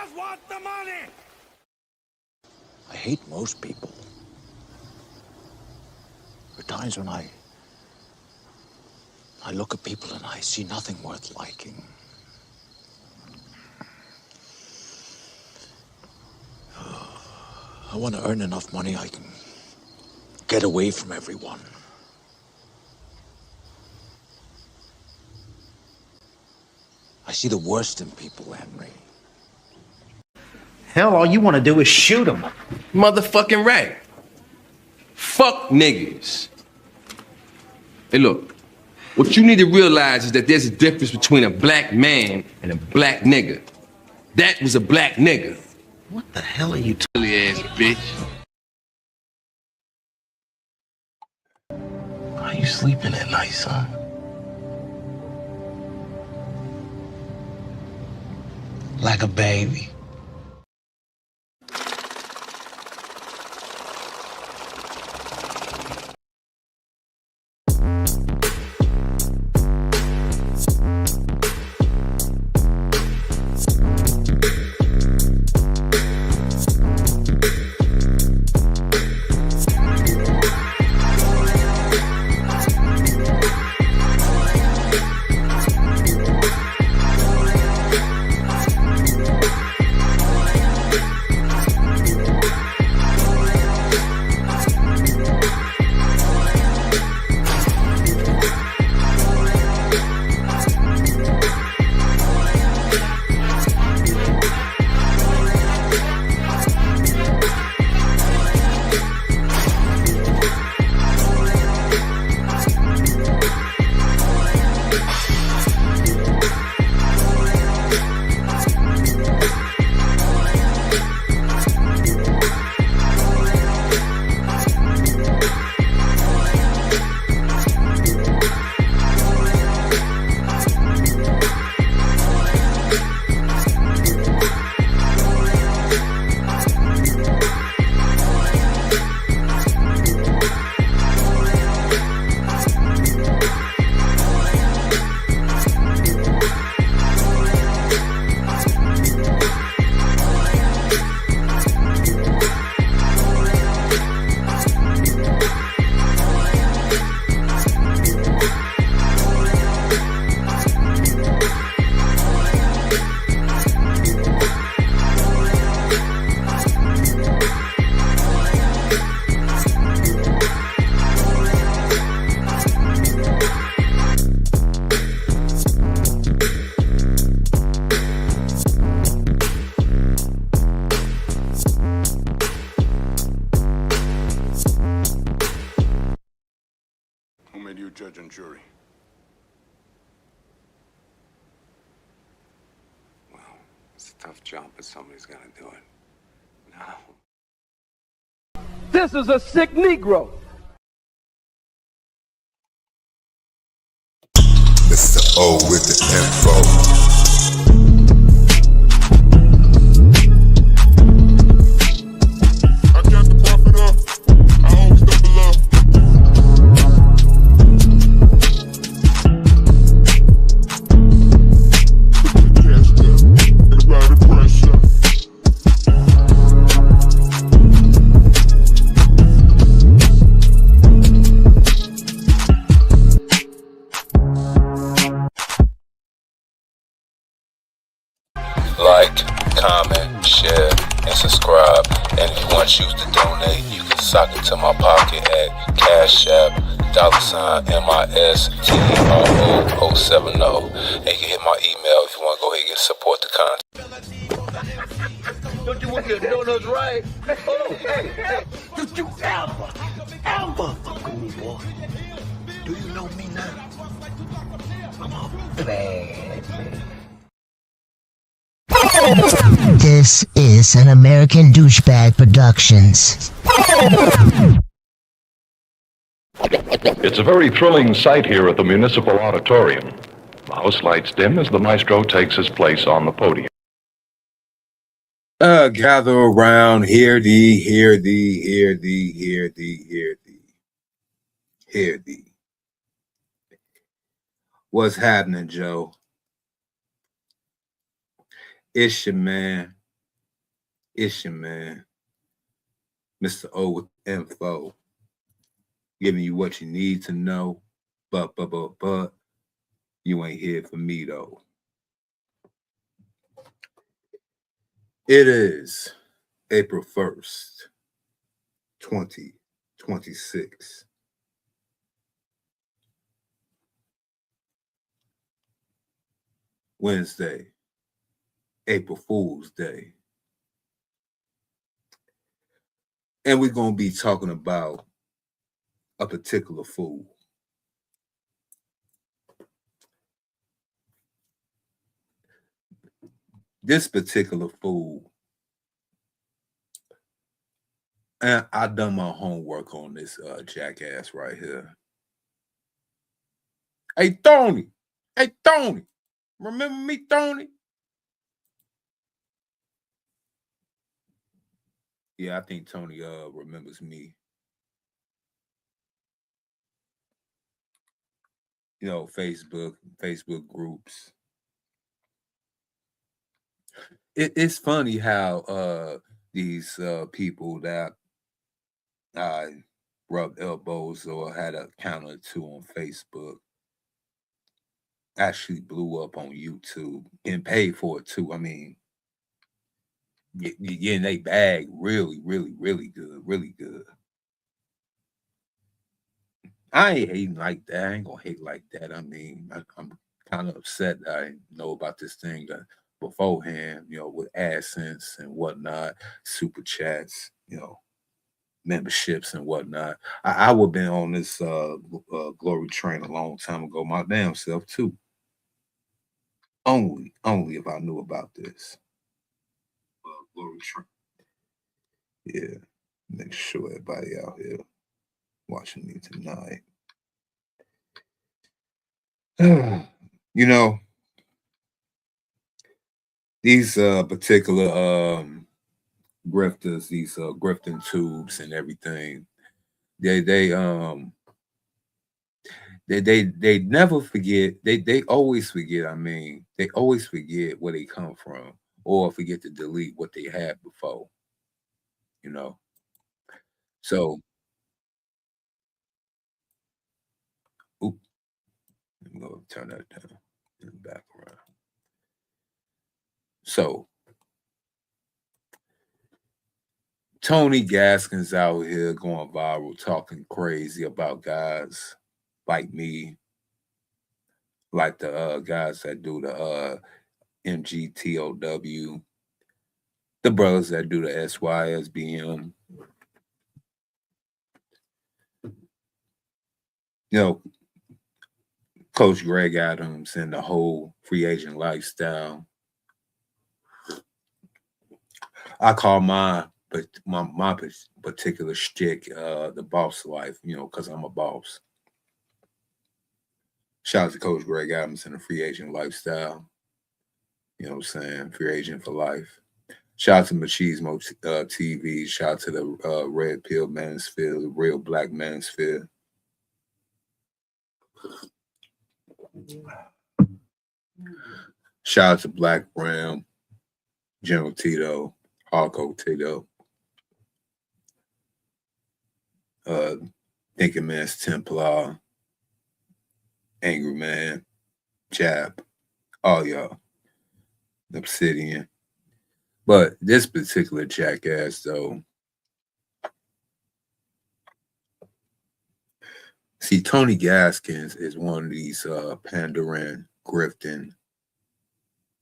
just want the money! I hate most people. There are times when I look at people and I see nothing worth liking. I want to earn enough money I can get away from everyone. I see the worst in people, Henry. Hell, all you want to do is shoot them. Motherfucking right. Fuck niggas. Hey, look. What you need to realize is that there's a difference between a black man and a black nigga. That was a black nigga. What the hell are you Silly ass bitch. How you sleeping at night, son? Like a baby. Judge and jury. Well, it's a tough job, but somebody's got to do it. Now. This is a sick Negro. It's the O with the info. Like, comment, share, and subscribe. And if you want to choose to donate, you can sock it to my pocket at Cash App, $MISTRO070. And you can hit my email if you want to go ahead and support the content. Don't you want your donuts right? Oh, hey, don't you ever fuck with me, boy. Do you know me now? I'm a bad man. This is an American Douchebag Productions. It's a very thrilling sight here at the Municipal Auditorium. The house lights dim as the maestro takes his place on the podium. Gather around, hear thee, hear thee, hear thee, hear thee, hear thee, hear thee. What's happening, Joe? It's your man, It's your man, Mr. O with info, giving you what you need to know. But you ain't here for me though. It is April 1st, 2026. Wednesday, April Fool's Day. And we're going to be talking about a particular fool. This particular fool, and I done my homework on this jackass right here. Hey, Tony. Hey, Tony. Remember me, Tony? Yeah, I think Tony remembers me. You know, Facebook groups. It's funny how these people that I rubbed elbows or had a account or two on Facebook actually blew up on YouTube and paid for it too. I mean, getting they bag really, really, really good, really good. I ain't hating like that. I ain't gonna hate like that. I mean, I'm kind of upset that I know about this thing beforehand, you know, with AdSense and whatnot, super chats, you know, memberships and whatnot. I would have been on this glory train a long time ago, my damn self too. Only if I knew about this. Glory train. Yeah. Make sure everybody out here watching me tonight. You know, these particular grifters, these grifting tubes and everything, they never forget. They always forget. I mean, they always forget where they come from, or forget to delete what they had before. You know, so oop, let me go turn that down in the background. So Tony Gaskins out here going viral, talking crazy about guys like me, like the guys that do the MGTOW, the brothers that do the SYSBM. You know, Coach Greg Adams and the whole free agent lifestyle. I call my particular shtick the boss life, you know, because I'm a boss. Shout out to Coach Greg Adams and the free agent lifestyle. You know what I'm saying? Free agent for life. Shout out to Machismo TV. Shout out to the Red Pill Manosphere, the real Black Manosphere. Shout out to Black Ram, General Tito, Harco Tito, Thinking Man's Templar, Angry Man, Jab, all y'all, Obsidian. But this particular jackass, though, see, Tony Gaskins is one of these pandering, grifting,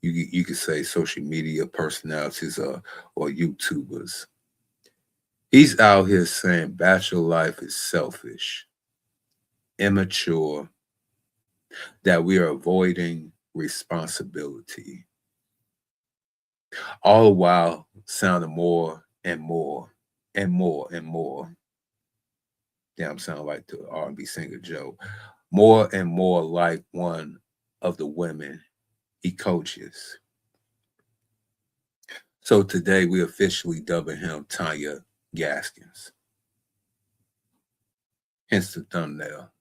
you could say social media personalities or YouTubers. He's out here saying bachelor life is selfish, immature, that we are avoiding responsibility. All the while sounding more and more and more and more. Damn, sound like the R&B singer Joe. More and more like one of the women he coaches. So today we officially dubbing him Tonya Gaskins. Hence the thumbnail.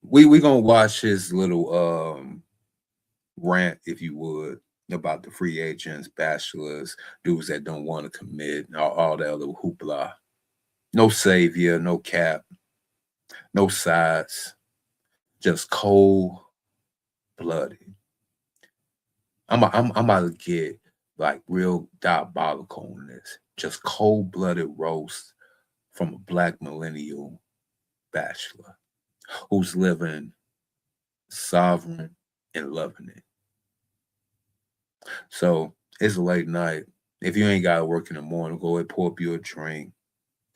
We gonna watch his little rant, if you would, about the free agents, bachelors, dudes that don't want to commit, all that other hoopla. No savior, no cap, no sides, just cold blooded. I'm about to get like real diabolical on this. Just cold blooded roast from a Black Millennial Bachelor who's living sovereign and loving it. So it's a late night. If you ain't got to work in the morning, go ahead, pour up you a drink,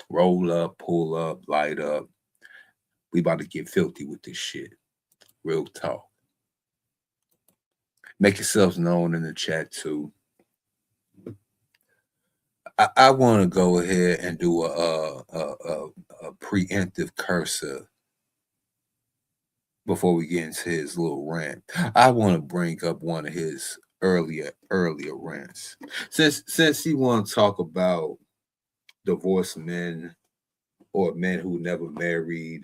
roll up, pull up, light up. We about to get filthy with this shit. Real talk. Make yourselves known in the chat too. I want to go ahead and do a preemptive cursor before we get into his little rant. I want to bring up one of his earlier rants. Since he want to talk about divorced men or men who never married,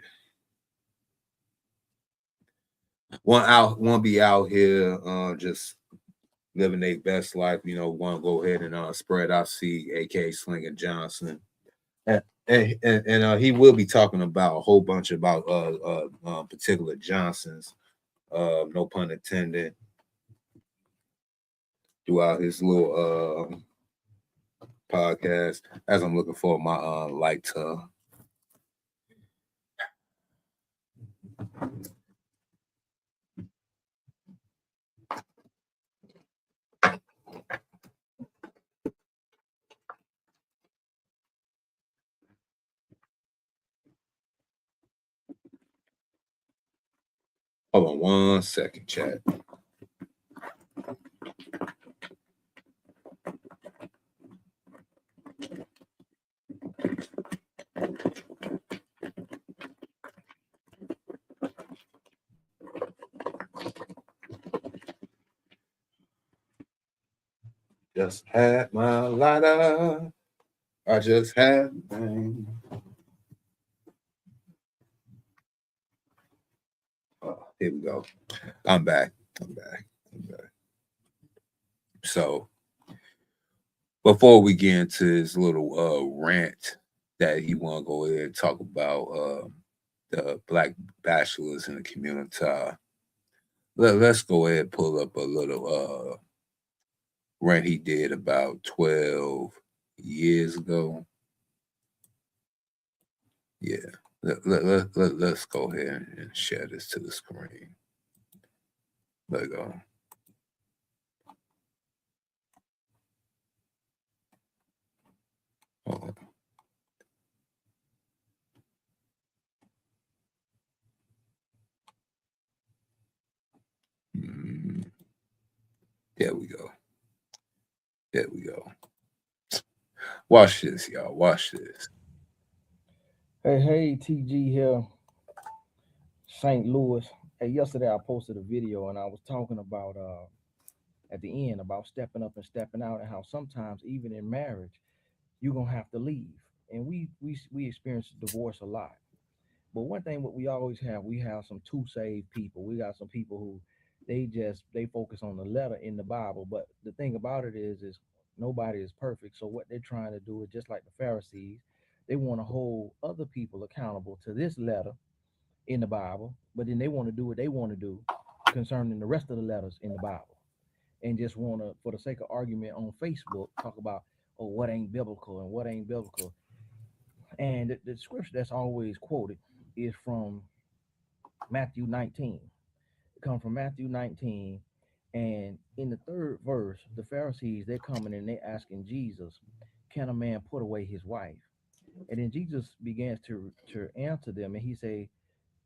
want be out here just living their best life, want to go ahead and spread out seed, aka Slinger Johnson. And he will be talking about a whole bunch about particular Johnsons, no pun intended, throughout his little podcast. As I'm looking for my light to hold on 1 second, chat. Just had my lighter. I just had mine. Oh, here we go. I'm back. So before we get into his little rant that he want to go ahead and talk about the Black bachelors in the community, let's go ahead and pull up a little rant he did about 12 years ago. Yeah, let's go ahead and share this to the screen. Let go. Hold on. There we go. Watch this, y'all. Watch this. Hey, TG here, St. Louis. Hey, yesterday I posted a video and I was talking about at the end about stepping up and stepping out and how sometimes even in marriage you're gonna have to leave. And we experience divorce a lot. But one thing what we always have, we have some two saved people. We got some people who they focus on the letter in the Bible. But the thing about it is nobody is perfect. So what they're trying to do is just like the Pharisees, they want to hold other people accountable to this letter in the Bible, but then they want to do what they want to do concerning the rest of the letters in the Bible. And just want to, for the sake of argument on Facebook, talk about, oh, what ain't biblical and what ain't biblical. And the scripture that's always quoted is from Matthew 19. It comes from Matthew 19. And in the third verse, the Pharisees, they're coming and they're asking Jesus, can a man put away his wife? And then Jesus begins to answer them, and he say,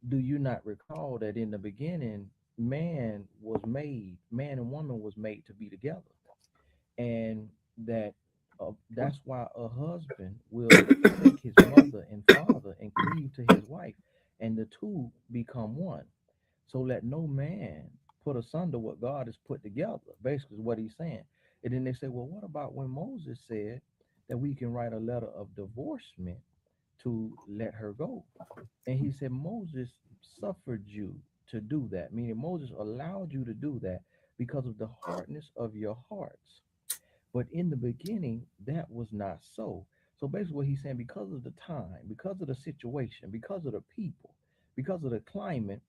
do you not recall that in the beginning, man and woman was made to be together? And that's why a husband will forsake his mother and father and cleave to his wife, and the two become one. So let no man put asunder what God has put together. Basically, is what he's saying. And then they say, well, what about when Moses said that we can write a letter of divorcement to let her go? And he said, Moses suffered you to do that, meaning Moses allowed you to do that because of the hardness of your hearts. But in the beginning, that was not so. So basically, what he's saying, because of the time, because of the situation, because of the people, because of the climate,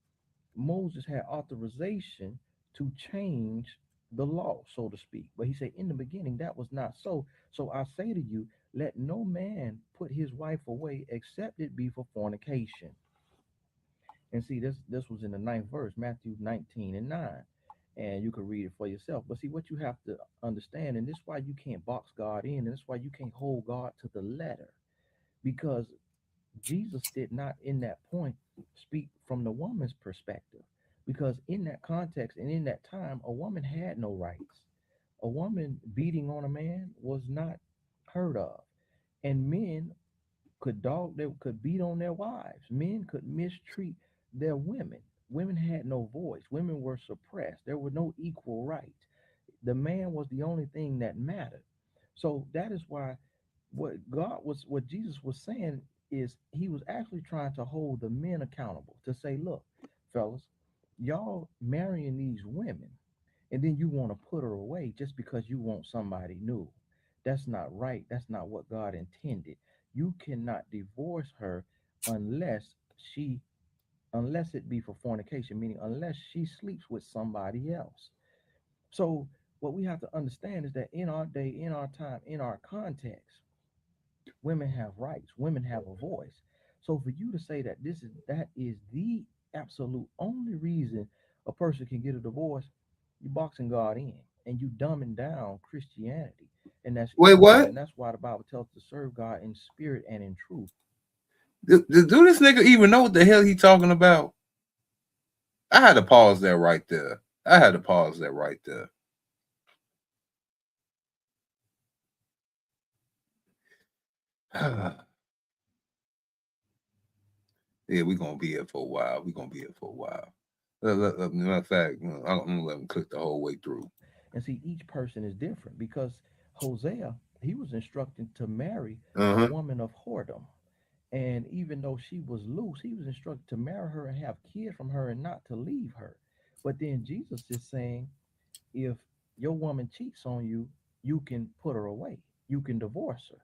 Moses had authorization to change the law, so to speak. But he said, in the beginning, that was not so. So I say to you, let no man put his wife away except it be for fornication. And see, this was in the ninth verse, Matthew 19:9. And you can read it for yourself. But see, what you have to understand, and this is why you can't box God in, and this is why you can't hold God to the letter. Because Jesus did not, in that point, speak from the woman's perspective. Because in that context and in that time, a woman had no rights. A woman beating on a man was not heard of. And men they could beat on their wives. Men could mistreat their women. Women had no voice. Women were suppressed. There were no equal rights. The man was the only thing that mattered. So that is why what Jesus was saying is he was actually trying to hold the men accountable to say, look, fellas, y'all marrying these women and then you want to put her away just because you want somebody new. That's not right. That's not what God intended. You cannot divorce her unless she unless it be for fornication, meaning unless she sleeps with somebody else. So what we have to understand is that in our day, in our time, in our context, women have rights, women have a voice. So for you to say that is the absolute only reason a person can get a divorce, you boxing God in and you dumbing down Christianity. And that's Wait, ignorant. what? And that's why the Bible tells us to serve God in spirit and in truth. Do this nigga even know what the hell he talking about? I had to pause that right there. I had to pause that right there. Yeah, we're gonna be here for a while. We're gonna be here for a while. Matter of fact, I'm gonna let him click the whole way through. And see, each person is different because Hosea, he was instructed to marry a Uh-huh. woman of whoredom. And even though she was loose, he was instructed to marry her and have kids from her and not to leave her. But then Jesus is saying, if your woman cheats on you, you can put her away. You can divorce her.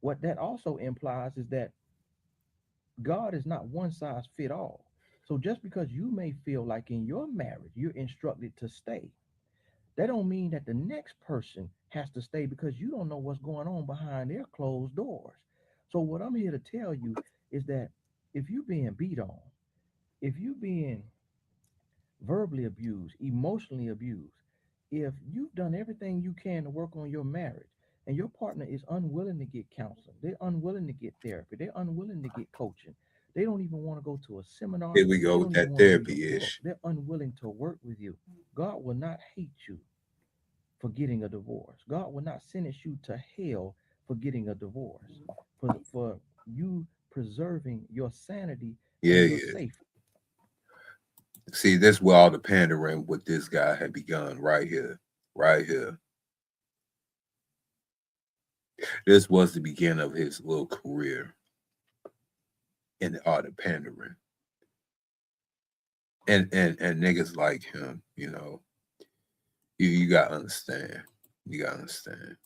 What that also implies is that God is not one size fit all. So just because you may feel like in your marriage you're instructed to stay, that don't mean that the next person has to stay because you don't know what's going on behind their closed doors. So what I'm here to tell you is that if you're being beat on, if you're being verbally abused, emotionally abused, if you've done everything you can to work on your marriage and your partner is unwilling to get counseling, they're unwilling to get therapy, they're unwilling to get coaching, they don't even want to go to a seminar, Here we go they with don't even that want to read a therapy book, ish. they're unwilling to work with you. God will not hate you for getting a divorce. God will not sentence you to hell for getting a divorce, for you preserving your sanity Yeah, and your yeah. safety. See, that's where all the pandering with this guy had begun right here. Right here. This was the beginning of his little career in the art of pandering. And niggas like him, you gotta understand. You gotta understand.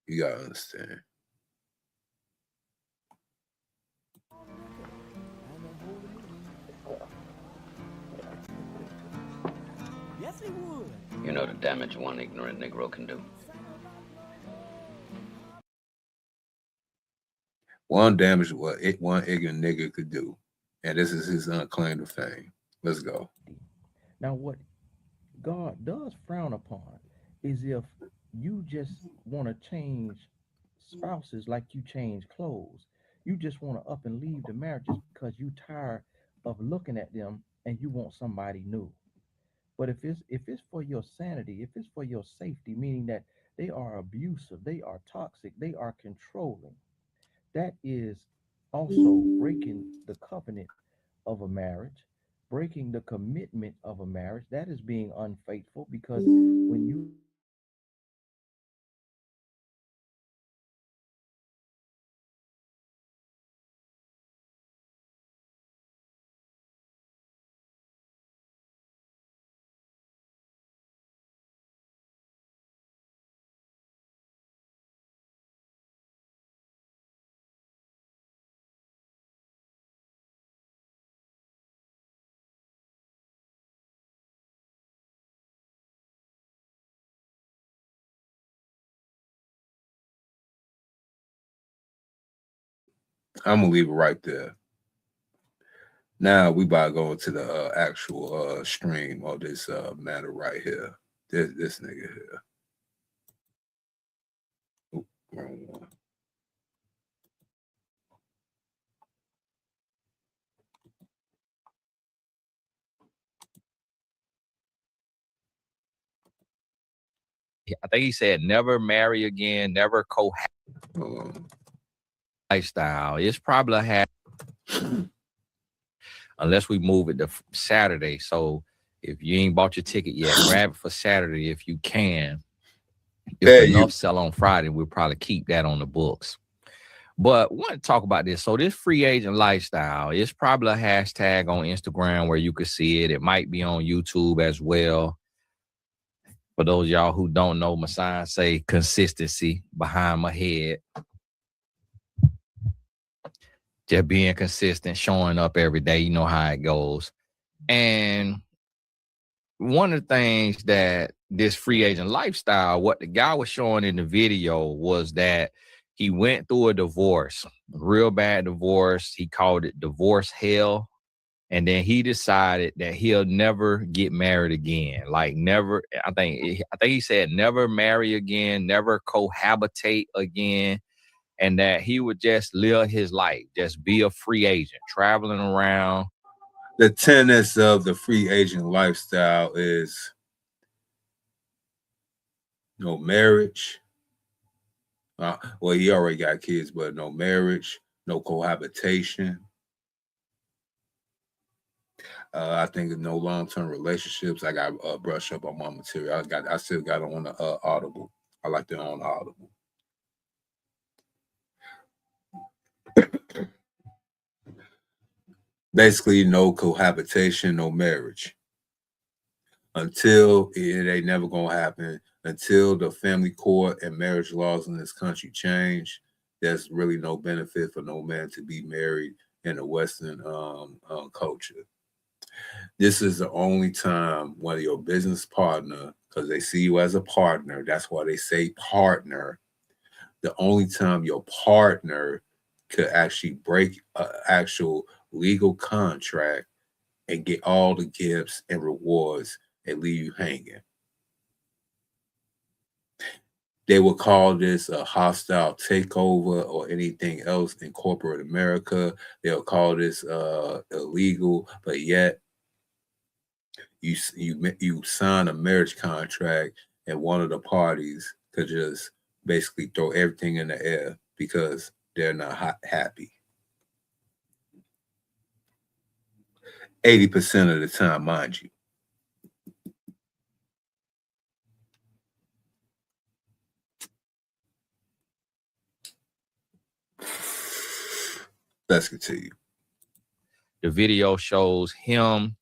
You gotta understand. You know the damage one ignorant Negro can do. One damage what one ignorant nigga could do. And this is his unclaimed fame. Let's go. Now, what God does frown upon is if you just want to change spouses like you change clothes. You just want to up and leave the marriage just because you tired of looking at them and you want somebody new. But if it's for your sanity, if it's for your safety, meaning that they are abusive, they are toxic, they are controlling, that is also breaking the covenant of a marriage, breaking the commitment of a marriage. That is being unfaithful because when you I'm gonna leave it right there. Now we about to go into the actual stream of this matter right here. This nigga here. Oop, wrong one. I think he said never marry again, never lifestyle. It's probably a unless we move it to Saturday. So if you ain't bought your ticket yet, grab it for Saturday if you can. If enough sell on Friday, we'll probably keep that on the books. But I want to talk about this. So this free agent lifestyle, it's probably a hashtag on Instagram where you could see it. It might be on YouTube as well. For those of y'all who don't know, my sign say consistency behind my head. Just being consistent, showing up every day. You know how it goes. And one of the things that this free agent lifestyle, what the guy was showing in the video was that he went through a divorce, real bad divorce. He called it divorce hell. And then he decided that he'll never get married again. Like never, I think he said never marry again, never cohabitate again. And that he would just live his life, just be a free agent, traveling around. The tenets of the free agent lifestyle is no marriage. Well, he already got kids, but no marriage, no cohabitation. I think no long-term relationships. I got brush up on my material. I still got on the Audible. I like to own Audible. Basically, no cohabitation, no marriage. Until it ain't never gonna happen. Until the family court and marriage laws in this country change, there's really no benefit for no man to be married in the Western culture. This is the only time when your business partner, because they see you as a partner, that's why they say partner. The only time your partner could actually break an actual legal contract and get all the gifts and rewards and leave you hanging. They will call this a hostile takeover or anything else in corporate America. They'll call this illegal, but yet you sign a marriage contract and one of the parties could just basically throw everything in the air because they're not happy. 80% of the time, mind you. Let's continue. The video shows him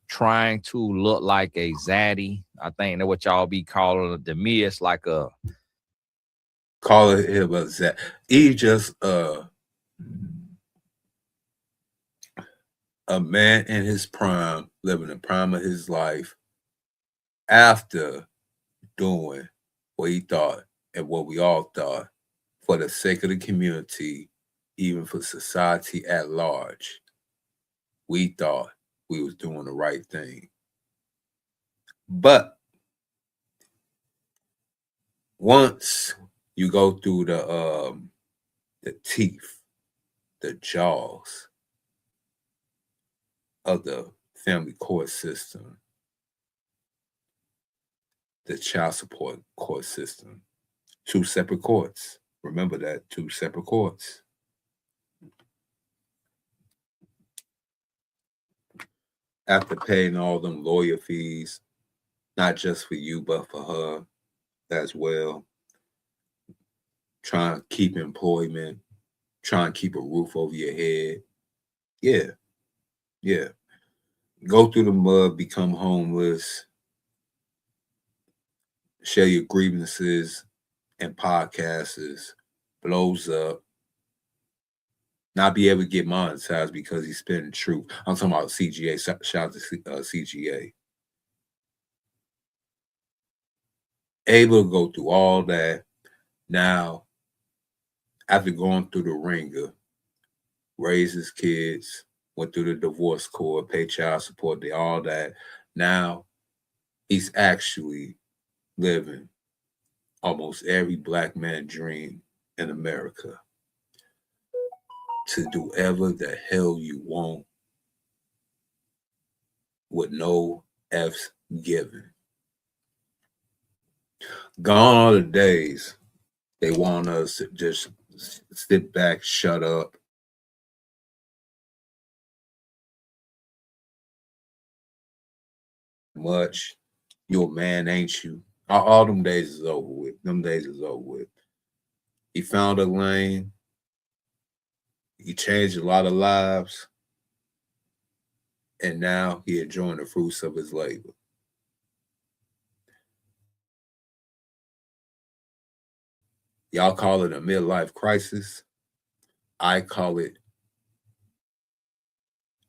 trying to look like a zaddy. I think that's what y'all be calling it. To me, it's like a calling him a zaddy. He just a man in his prime, living the prime of his life, after doing what he thought and what we all thought for the sake of the community, even for society at large. We thought we was doing the right thing. But once you go through the teeth, the jaws of the family court system, the child support court system, 2 separate courts. Remember that, 2 separate courts. After paying all them lawyer fees, not just for you, but for her as well, trying to keep employment, trying to keep a roof over your head. Yeah. Go through the mud, become homeless, share your grievances and podcasts, blows up, not be able to get monetized because he's spitting truth. I'm talking about CGA. Shout out to CGA. Able to go through all that. Now, after going through the ringer, raised his kids, went through the divorce court, paid child support, did all that. Now he's actually living almost every black man's dream in America. To do whatever the hell you want with no F's given. Gone are the days they want us to just sit back, shut up. Much. You're a man, ain't you? All them days is over with. Them days is over with. He found a lane. He changed a lot of lives. And now he enjoying the fruits of his labor. Y'all call it a midlife crisis. I call it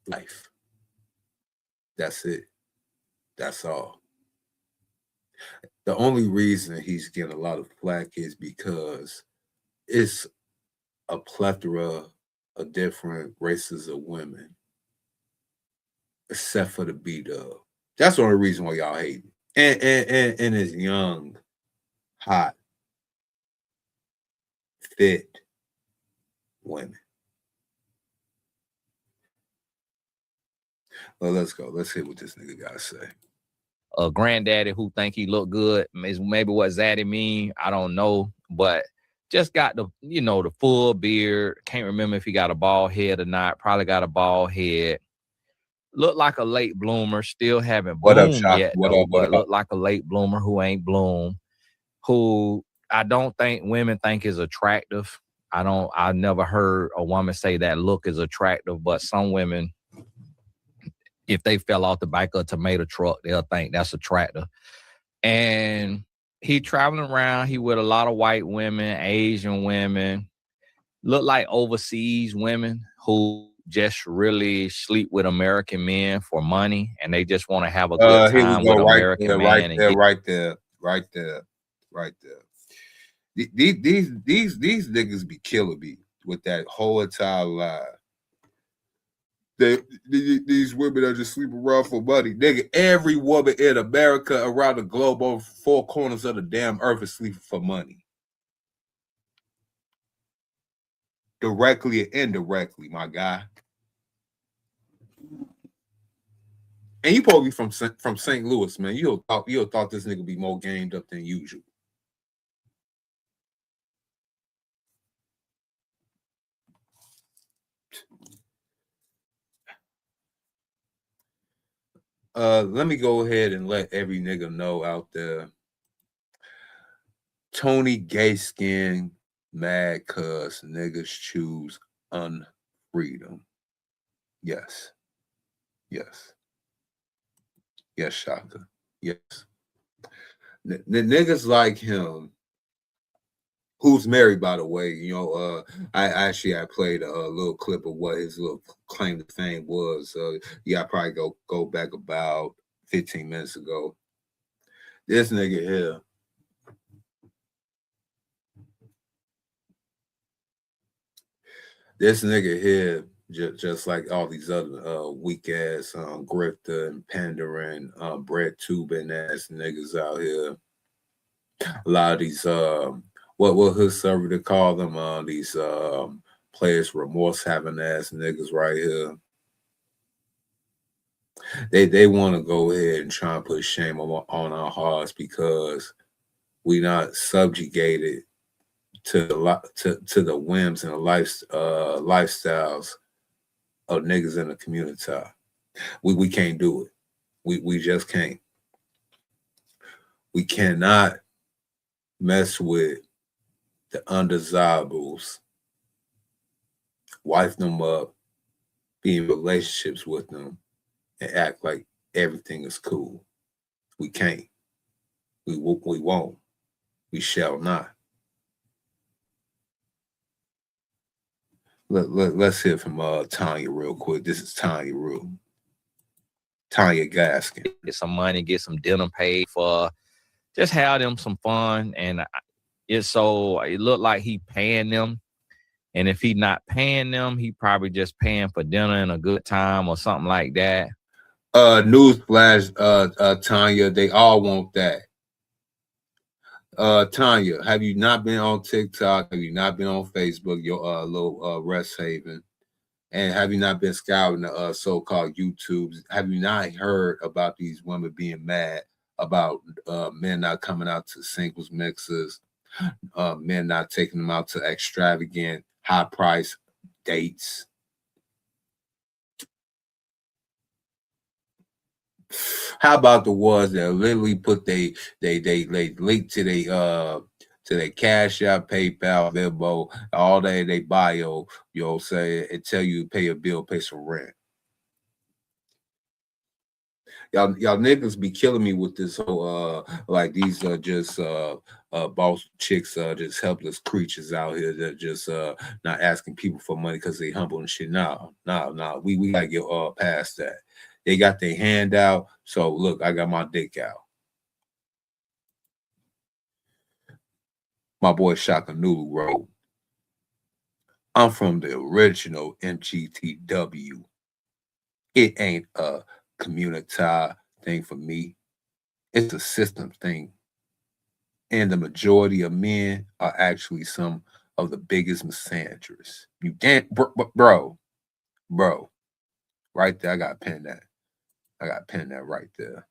life. That's it. That's all. The only reason he's getting a lot of flack is because it's a plethora of different races of women, except for the B-dub. That's the only reason why y'all hate him. And his young, hot, fit women. Well, let's go. Let's hear what this nigga got to say. A granddaddy who think he look good is maybe what Zaddy mean. I don't know, but just got the, the full beard. Can't remember if he got a bald head or not. Probably got a bald head. Look like a late bloomer. Still haven't bloomed yet, though, but look like a late bloomer who ain't bloomed. Who I don't think women think is attractive. I never heard a woman say that look is attractive, but some women, if they fell off the back of a tomato truck, they'll think that's attractive. And he traveling around. He with a lot of white women, Asian women, look like overseas women who just really sleep with American men for money, and they just want to have a good time with American men. Right there. These niggas be killing me with that whole entire lie. These women are just sleeping around for money. Nigga, every woman in America around the globe over 4 corners of the damn earth is sleeping for money. Directly or indirectly, my guy. And you probably from St. Louis, man. You'll thought this nigga be more gamed up than usual. Let me go ahead and let every nigga know out there. Tony Gaskins mad cuz niggas choose unfreedom. Yes. Yes. Yes, Shaka. Yes. The niggas like him, who's married, by the way, I played a little clip of what his little claim to fame was. I probably go back about 15 minutes ago. This nigga here. This nigga here, just like all these other weak ass grifter and pandering, bread tubing ass niggas out here. A lot of these what hood server to call them? These players remorse having ass niggas right here. They want to go ahead and try and put shame on our hearts because we not subjugated to the whims and the lifestyles of niggas in the community. We can't do it. We just can't. We cannot mess with the undesirables, wife them up, be in relationships with them, and act like everything is cool. We can't. We won't. We shall not. Let's hear from Tonya real quick. This is Tonya Gaskins. Get some money, get some dinner paid for, just have them some fun. And it looked like he paying them. And if he not paying them, he probably just paying for dinner and a good time or something like that. Newsflash, Tonya, they all want that. Tonya, have you not been on TikTok? Have you not been on Facebook, your little rest haven? And have you not been scouring the so-called YouTubes? Have you not heard about these women being mad about men not coming out to singles mixes, men not taking them out to extravagant, high-price dates? How about the ones that literally put they link to their Cash App, PayPal, Venmo, all that in their bio, you know, say and tell you to pay a bill, pay some rent. Y'all niggas be killing me with this whole like these are just boss chicks, just helpless creatures out here that just not asking people for money because they humble and shit. No, we gotta get past that. They got their hand out, so look, I got my dick out. My boy Shaka Nulu wrote, I'm from the original MGTW. It ain't a community thing for me. It's a system thing. And the majority of men are actually some of the biggest misandrists. You can't, bro. Right there, I got to pin that. Right there.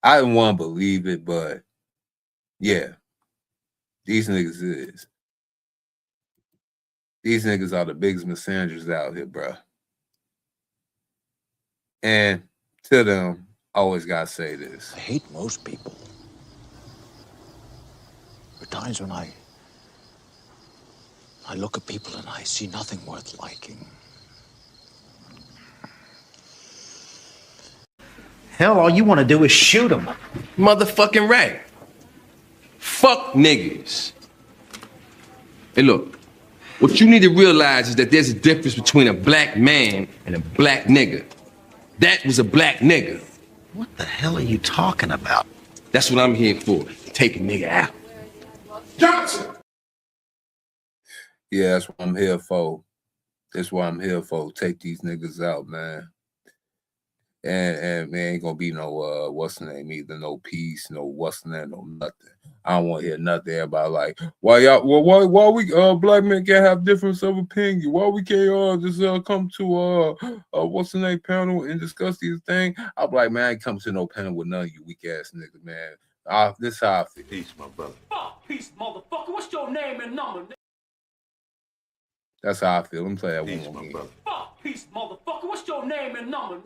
I didn't want to believe it, but yeah, these niggas is. These niggas are the biggest misandrists out here, bro. And to them, I always gotta say this. I hate most people. There are times when I look at people and I see nothing worth liking. Hell, all you want to do is shoot them. Motherfucking right. Fuck niggas. Hey, look. What you need to realize is that there's a difference between a black man and a black nigga. That was a black nigga. What the hell are you talking about? That's what I'm here for. Take a nigga out. Johnson! Yeah, that's what I'm here for. That's what I'm here for. Take these niggas out, man. And man, ain't gonna be no what's the name either, no peace, no what's the name, no nothing. I don't want to hear nothing. Everybody like, why we black men can't have difference of opinion? Why we can't just come to what's the name panel and discuss these things? I'm like, man, I ain't come to no panel with none of you weak ass niggas, man. This how I feel. Peace, my brother. Fuck peace, motherfucker. What's your name and number? That's how I feel. Let me play that Peace, one my again. brother. Fuck peace, motherfucker. What's your name and number?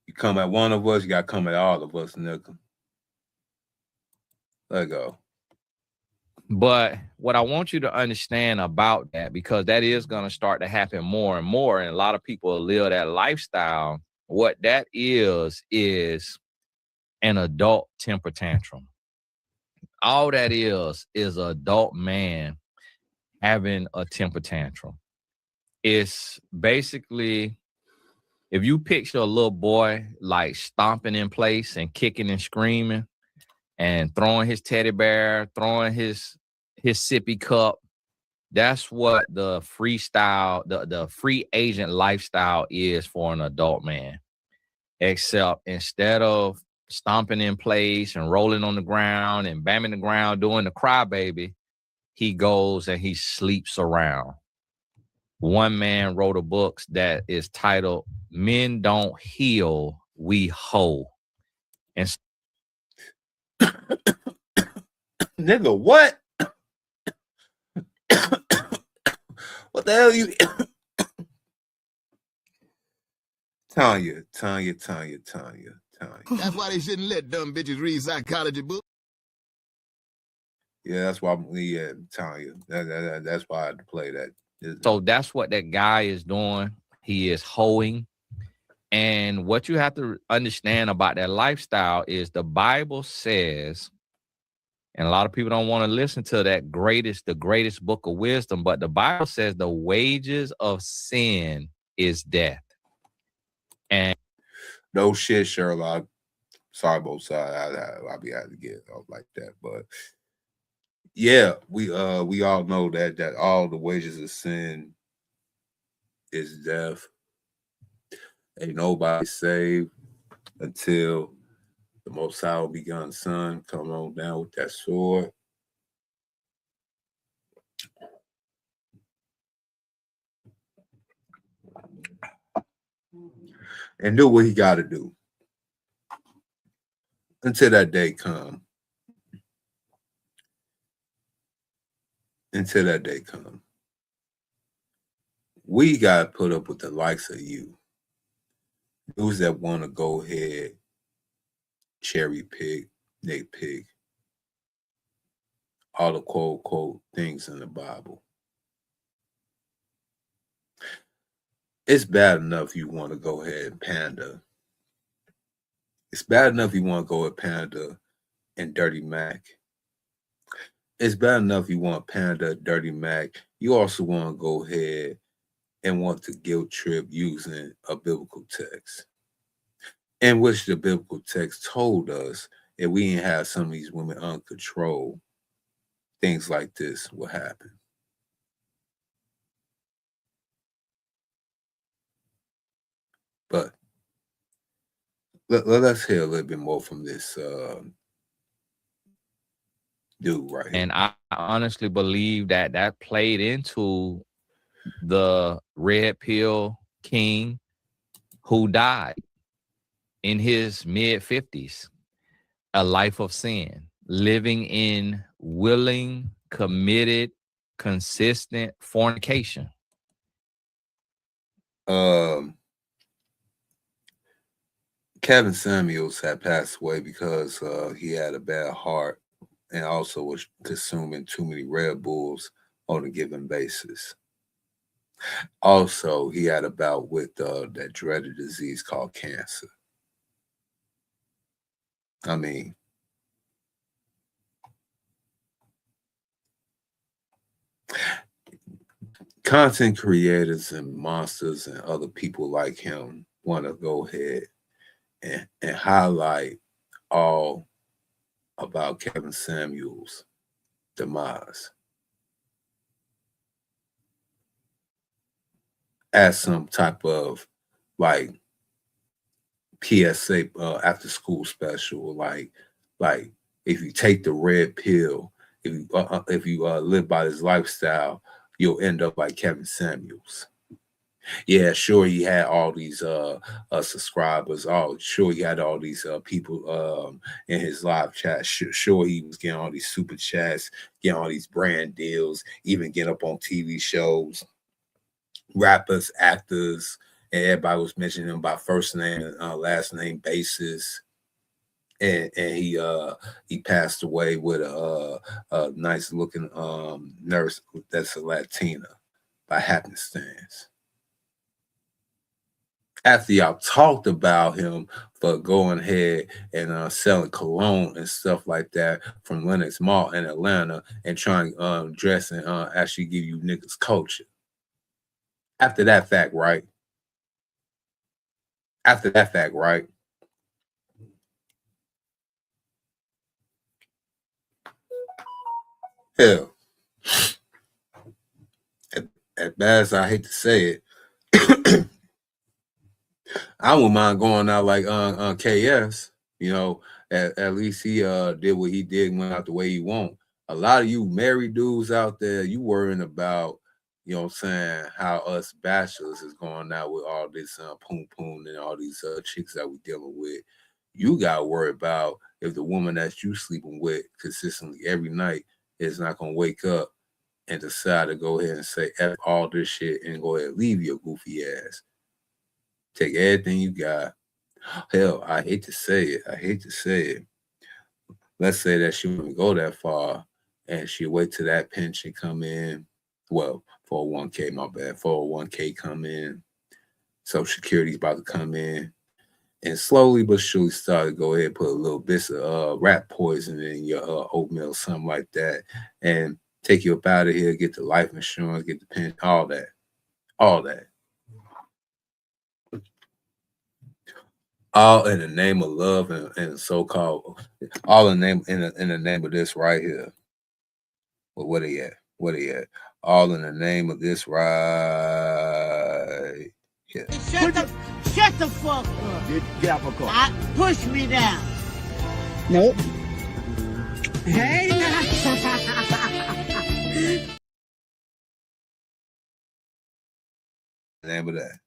You come at one of us, you gotta come at all of us, nigga. Let go. But what I want you to understand about that, because that is going to start to happen more and more, and a lot of people live that lifestyle, what that is an adult temper tantrum. All that is an adult man having a temper tantrum. It's basically, if you picture a little boy like stomping in place and kicking and screaming and throwing his teddy bear, throwing his sippy cup, that's what the freestyle, the free agent lifestyle is for an adult man. Except instead of stomping in place and rolling on the ground and bamming the ground, doing the crybaby, he goes and he sleeps around. One man wrote a book that is titled Men Don't Heal, We Hoe. And nigga, what? What the hell you Tonya. That's why they shouldn't let dumb bitches read psychology books. Yeah, that's why Tonya. That's why I had to play that. So that's what that guy is doing. He is hoeing. And what you have to understand about that lifestyle is the Bible says, and a lot of people don't want to listen to that the greatest book of wisdom, but the Bible says the wages of sin is death. And No shit, Sherlock. Sorry, both sides. I'll be able to get off like that, but yeah, we all know that all the wages of sin is death. Ain't nobody saved until the Most High begun Son come on down with that sword. And do what he got to do until that day come. Until that day come. We got to put up with the likes of you. Dudes that want to go ahead, cherry pick, nitpick, all the quote things in the Bible. It's bad enough you want to go ahead and pander. It's bad enough you want to go and pander and Dirty Mac. It's bad enough you want Panda, Dirty Mac. You also want to go ahead and want to guilt trip using a biblical text, in which the biblical text told us if we didn't have some of these women uncontrolled, things like this will happen. But let's hear a little bit more from this dude right here. And I honestly believe that played into the red pill king who died in his mid-50s, a life of sin, living in willing, committed, consistent fornication. Kevin Samuels had passed away because he had a bad heart and also was consuming too many Red Bulls on a given basis. Also, he had a bout with that dreaded disease called cancer. I mean, content creators and monsters and other people like him want to go ahead and highlight all about Kevin Samuels' demise as some type of like PSA after school special, like if you take the red pill, if you live by this lifestyle, you'll end up like Kevin Samuels. Yeah, sure, he had all these subscribers. Oh, sure, he had all these people in his live chat. Sure, he was getting all these super chats, getting all these brand deals, even getting up on TV shows, rappers, actors, and everybody was mentioning him by first name and last name basis. And he passed away with a nice looking nurse that's a Latina by happenstance. After y'all talked about him for going ahead and selling cologne and stuff like that from Lenox Mall in Atlanta and trying to dress and actually give you niggas culture. After that fact, right? After that fact, right? Hell, as bad as I hate to say it, I wouldn't mind going out like KS. You know, at least he did what he did and went out the way he want. A lot of you married dudes out there, you worrying about, you know what I'm saying, how us bachelors is going out with all this poom poom and all these chicks that we dealing with. You got to worry about if the woman that you sleeping with consistently every night is not going to wake up and decide to go ahead and say F all this shit and go ahead and leave your goofy ass. Take everything you got. Hell, I hate to say it. Let's say that she wouldn't go that far and she wait till that pension come in. Well, 401k, my bad. 401k come in. Social Security's about to come in. And slowly but surely start to go ahead and put a little bit of rat poison in your oatmeal, something like that. And take you up out of here, get the life insurance, get the pension, all that. all in the name of love and so-called all in the name of this right here. Well, where they at? Where they at? All in the name of this right here. Shut the fuck up. Get out my car. Push me down. Nope. Hey, The name of that.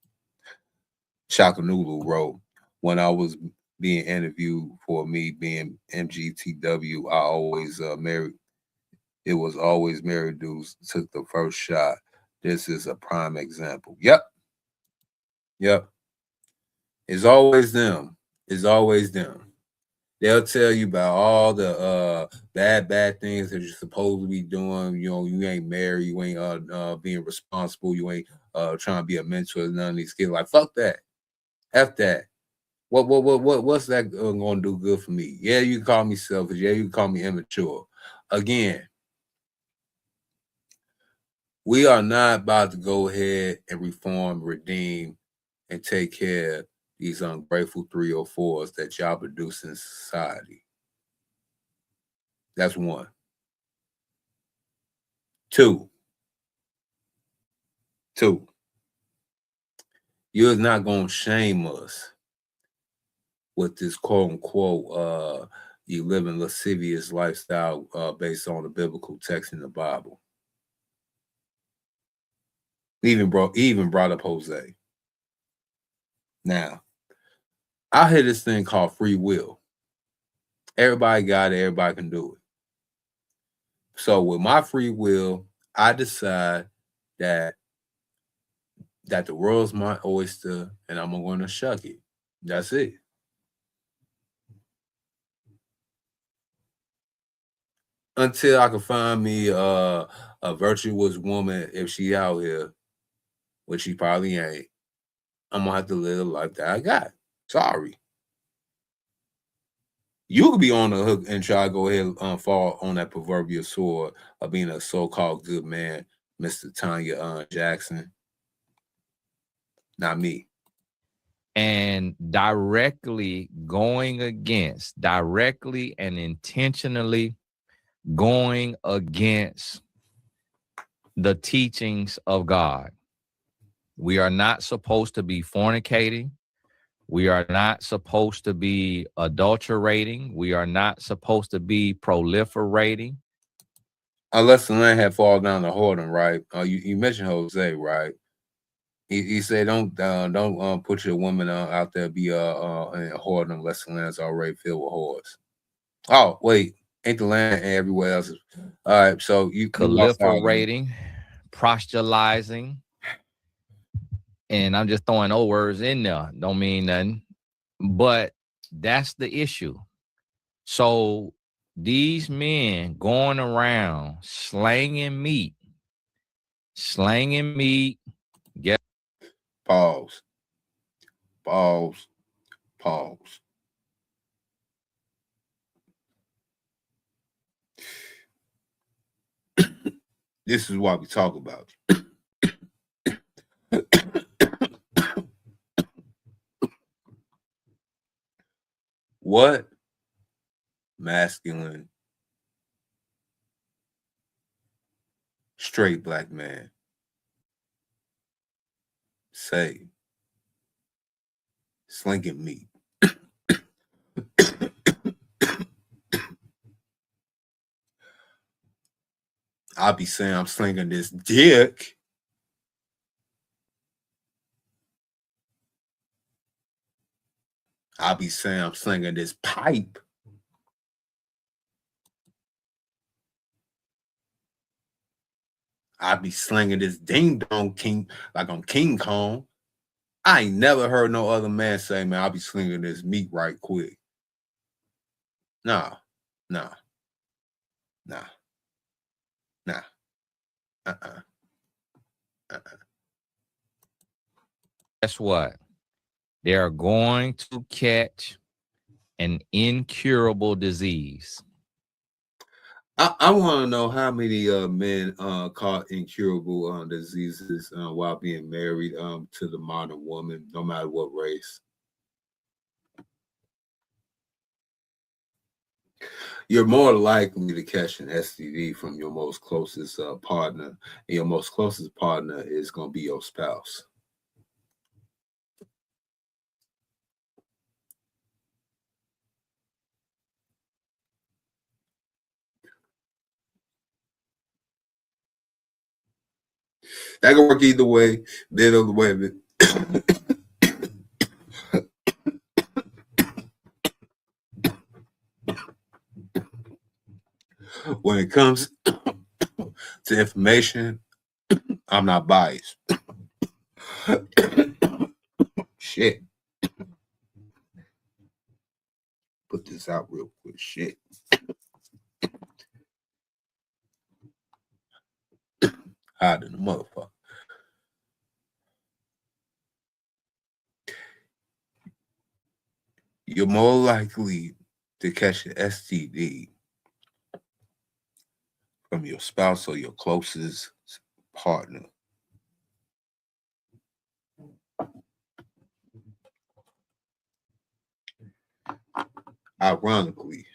Shaka Nulu wrote, when I was being interviewed for me being MGTW, I always married. It was always married dudes took the first shot. This is a prime example. Yep. It's always them. It's always them. They'll tell you about all the bad things that you're supposed to be doing. You know, you ain't married, you ain't being responsible, you ain't trying to be a mentor, none of these kids. Like, fuck that. F that. What's that gonna do good for me? Yeah, you can call me selfish. Yeah, you can call me immature. Again, we are not about to go ahead and reform, redeem, and take care of these ungrateful 304s that y'all produce in society. That's one. Two. You're not gonna shame us with this quote unquote you live in lascivious lifestyle based on the biblical text in the Bible. Even brought up Jose. Now, I hear this thing called free will. Everybody got it, everybody can do it. So with my free will, I decide that the world's my oyster and I'm gonna shuck it. That's it. Until I can find me a virtuous woman, if she out here, which she probably ain't, I'm gonna have to live the life that I got. Sorry. You could be on the hook and try to go ahead and fall on that proverbial sword of being a so-called good man, Mr. Tonya Jackson. Not me. And directly and intentionally going against the teachings of God. We are not supposed to be fornicating. We are not supposed to be adulterating. We are not supposed to be proliferating. Unless the land had fallen down the whoredom, right? You mentioned Jose, right? He said, don't put your woman out there be in a whoredom unless the land's already filled with whores. Oh, wait. Ain't the land and everywhere else? All right, so you proliferating, proselytizing, and I'm just throwing old words in there. Don't mean nothing, but that's the issue. So these men going around slanging meat. Get pause. This is what we talk about. What masculine, straight black man say slinging meat? I'll be saying I'm slinging this dick. I'll be saying I'm slinging this pipe. I'll be slinging this ding dong king like I'm King Kong. I ain't never heard no other man say, man, I'll be slinging this meat right quick. Nah. Guess what? They are going to catch an incurable disease. I want to know how many men caught incurable diseases while being married to the modern woman, no matter what race. You're more likely to catch an STD from your most closest partner, and your most closest partner is going to be your spouse. That can work either way. The other way of it. When it comes to information, I'm not biased. Shit. Put this out real quick. Shit. Hot in the motherfucker. You're more likely to catch an STD from your spouse or your closest partner. Ironically,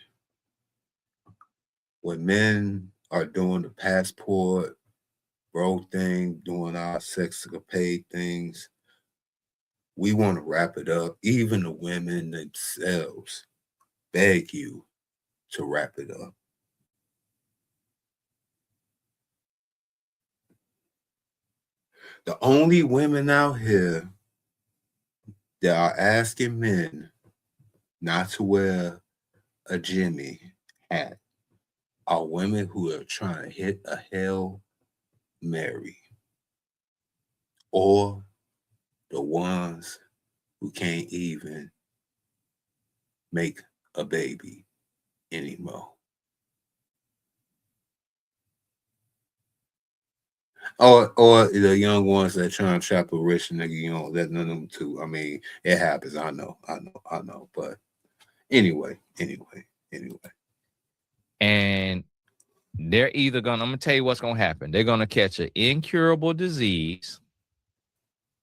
when men are doing the passport bro thing, doing our sexcapade things, we want to wrap it up. Even the women themselves beg you to wrap it up. The only women out here that are asking men not to wear a Jimmy hat are women who are trying to hit a Hail Mary, or the ones who can't even make a baby anymore. Or the young ones that try to trap a rich nigga, you know, that none of them too. I mean, it happens. I know. But anyway. And they're either gonna, I'm gonna tell you what's gonna happen. They're gonna catch an incurable disease,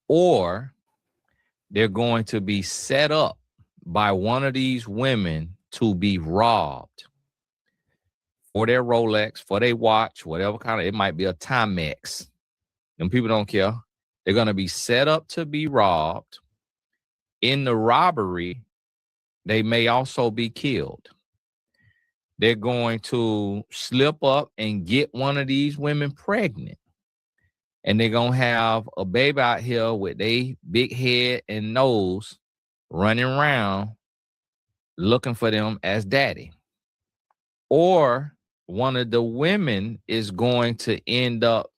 or they're going to be set up by one of these women to be robbed for their Rolex, for their watch, whatever kind of, it might be a Timex. Them people don't care. They're going to be set up to be robbed. In the robbery, they may also be killed. They're going to slip up and get one of these women pregnant. And they're going to have a baby out here with their big head and nose running around looking for them as daddy. Or one of the women is going to end up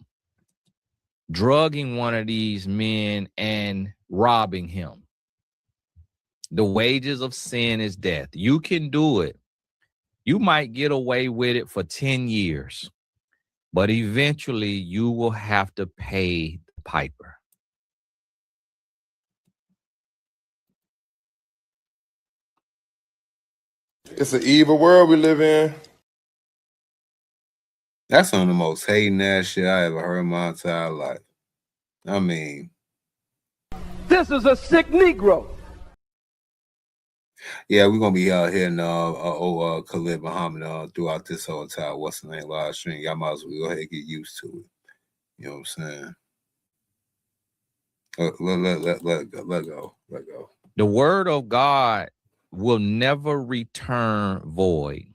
drugging one of these men and robbing him. The wages of sin is death. You can do it. You might get away with it for 10 years, but eventually you will have to pay the piper. It's an evil world we live in. That's some of the most hating ass shit I ever heard in my entire life. I mean, This is a sick Negro. yeah, we're gonna be out here in Khalid Muhammad throughout this whole entire what's the name live stream. Y'all might as well go ahead and get used to it. You know what I'm saying? Let go. The word of God will never return void.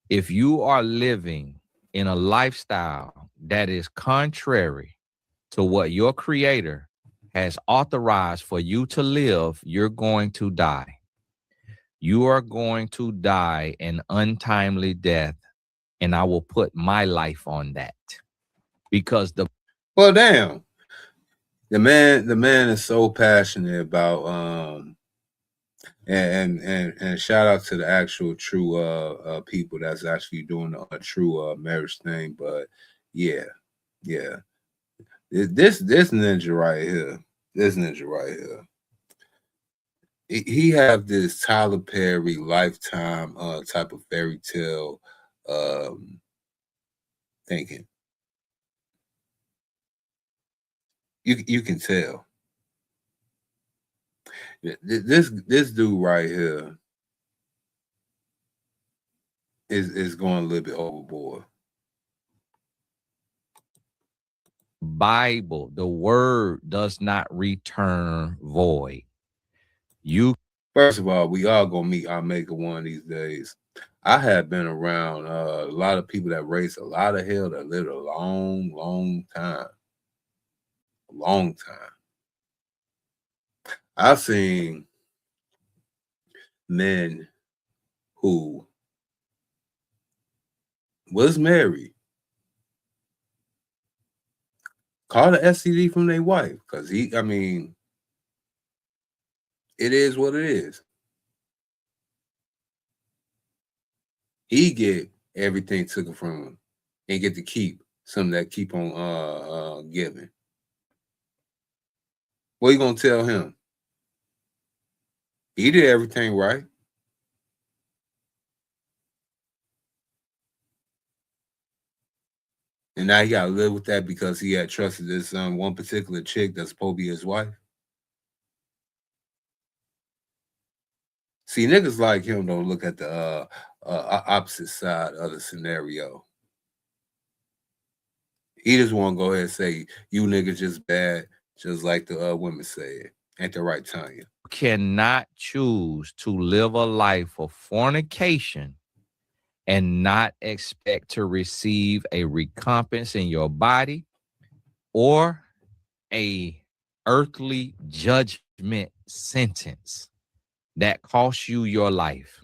If you are living in a lifestyle that is contrary to what your creator has authorized for you to live, you're going to die. You are going to die an untimely death, and I will put my life on that. Because well, damn. The man is so passionate about and shout out to the actual true people that's actually doing a true marriage thing. But yeah. This ninja right here. He have this Tyler Perry Lifetime type of fairy tale thinking. You can tell. This dude right here is going a little bit overboard. Bible, the word does not return void. First of all, we all gonna meet our maker one of these days. I have been around a lot of people that raised a lot of hell that lived a long, long time. A long time. I've seen men who was married call the STD from their wife because it is what it is. He get everything taken from him and get to keep some that keep on giving. What you gonna tell him? He did everything right. And now he gotta live with that because he had trusted this one particular chick that's supposed to be his wife. See, niggas like him don't look at the opposite side of the scenario. He just want to go ahead and say, you niggas just bad, just like the women say it. Ain't that right, Tonya? Cannot choose to live a life of fornication and not expect to receive a recompense in your body or a earthly judgment sentence that costs you your life.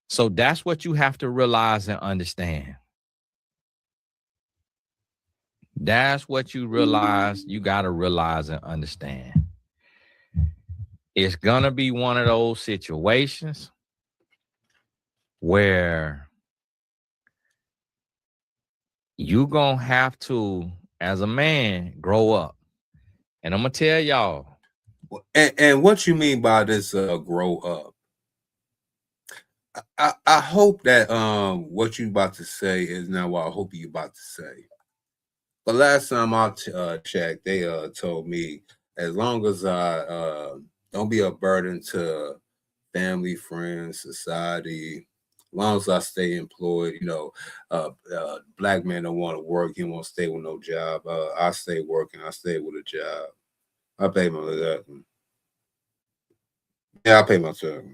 So that's what you have to realize and understand. That's what you realize. You got to realize and understand. It's going to be one of those situations where you going to have to, as a man, grow up. And I'm going to tell y'all. And what you mean by this grow up? I hope that what you about to say is not what I hope you about to say. But last time I checked, they told me as long as I don't be a burden to family, friends, society, as long as I stay employed, black men don't want to work, he won't stay with no job. I stay working, I stay with a job. I pay my I pay my tax.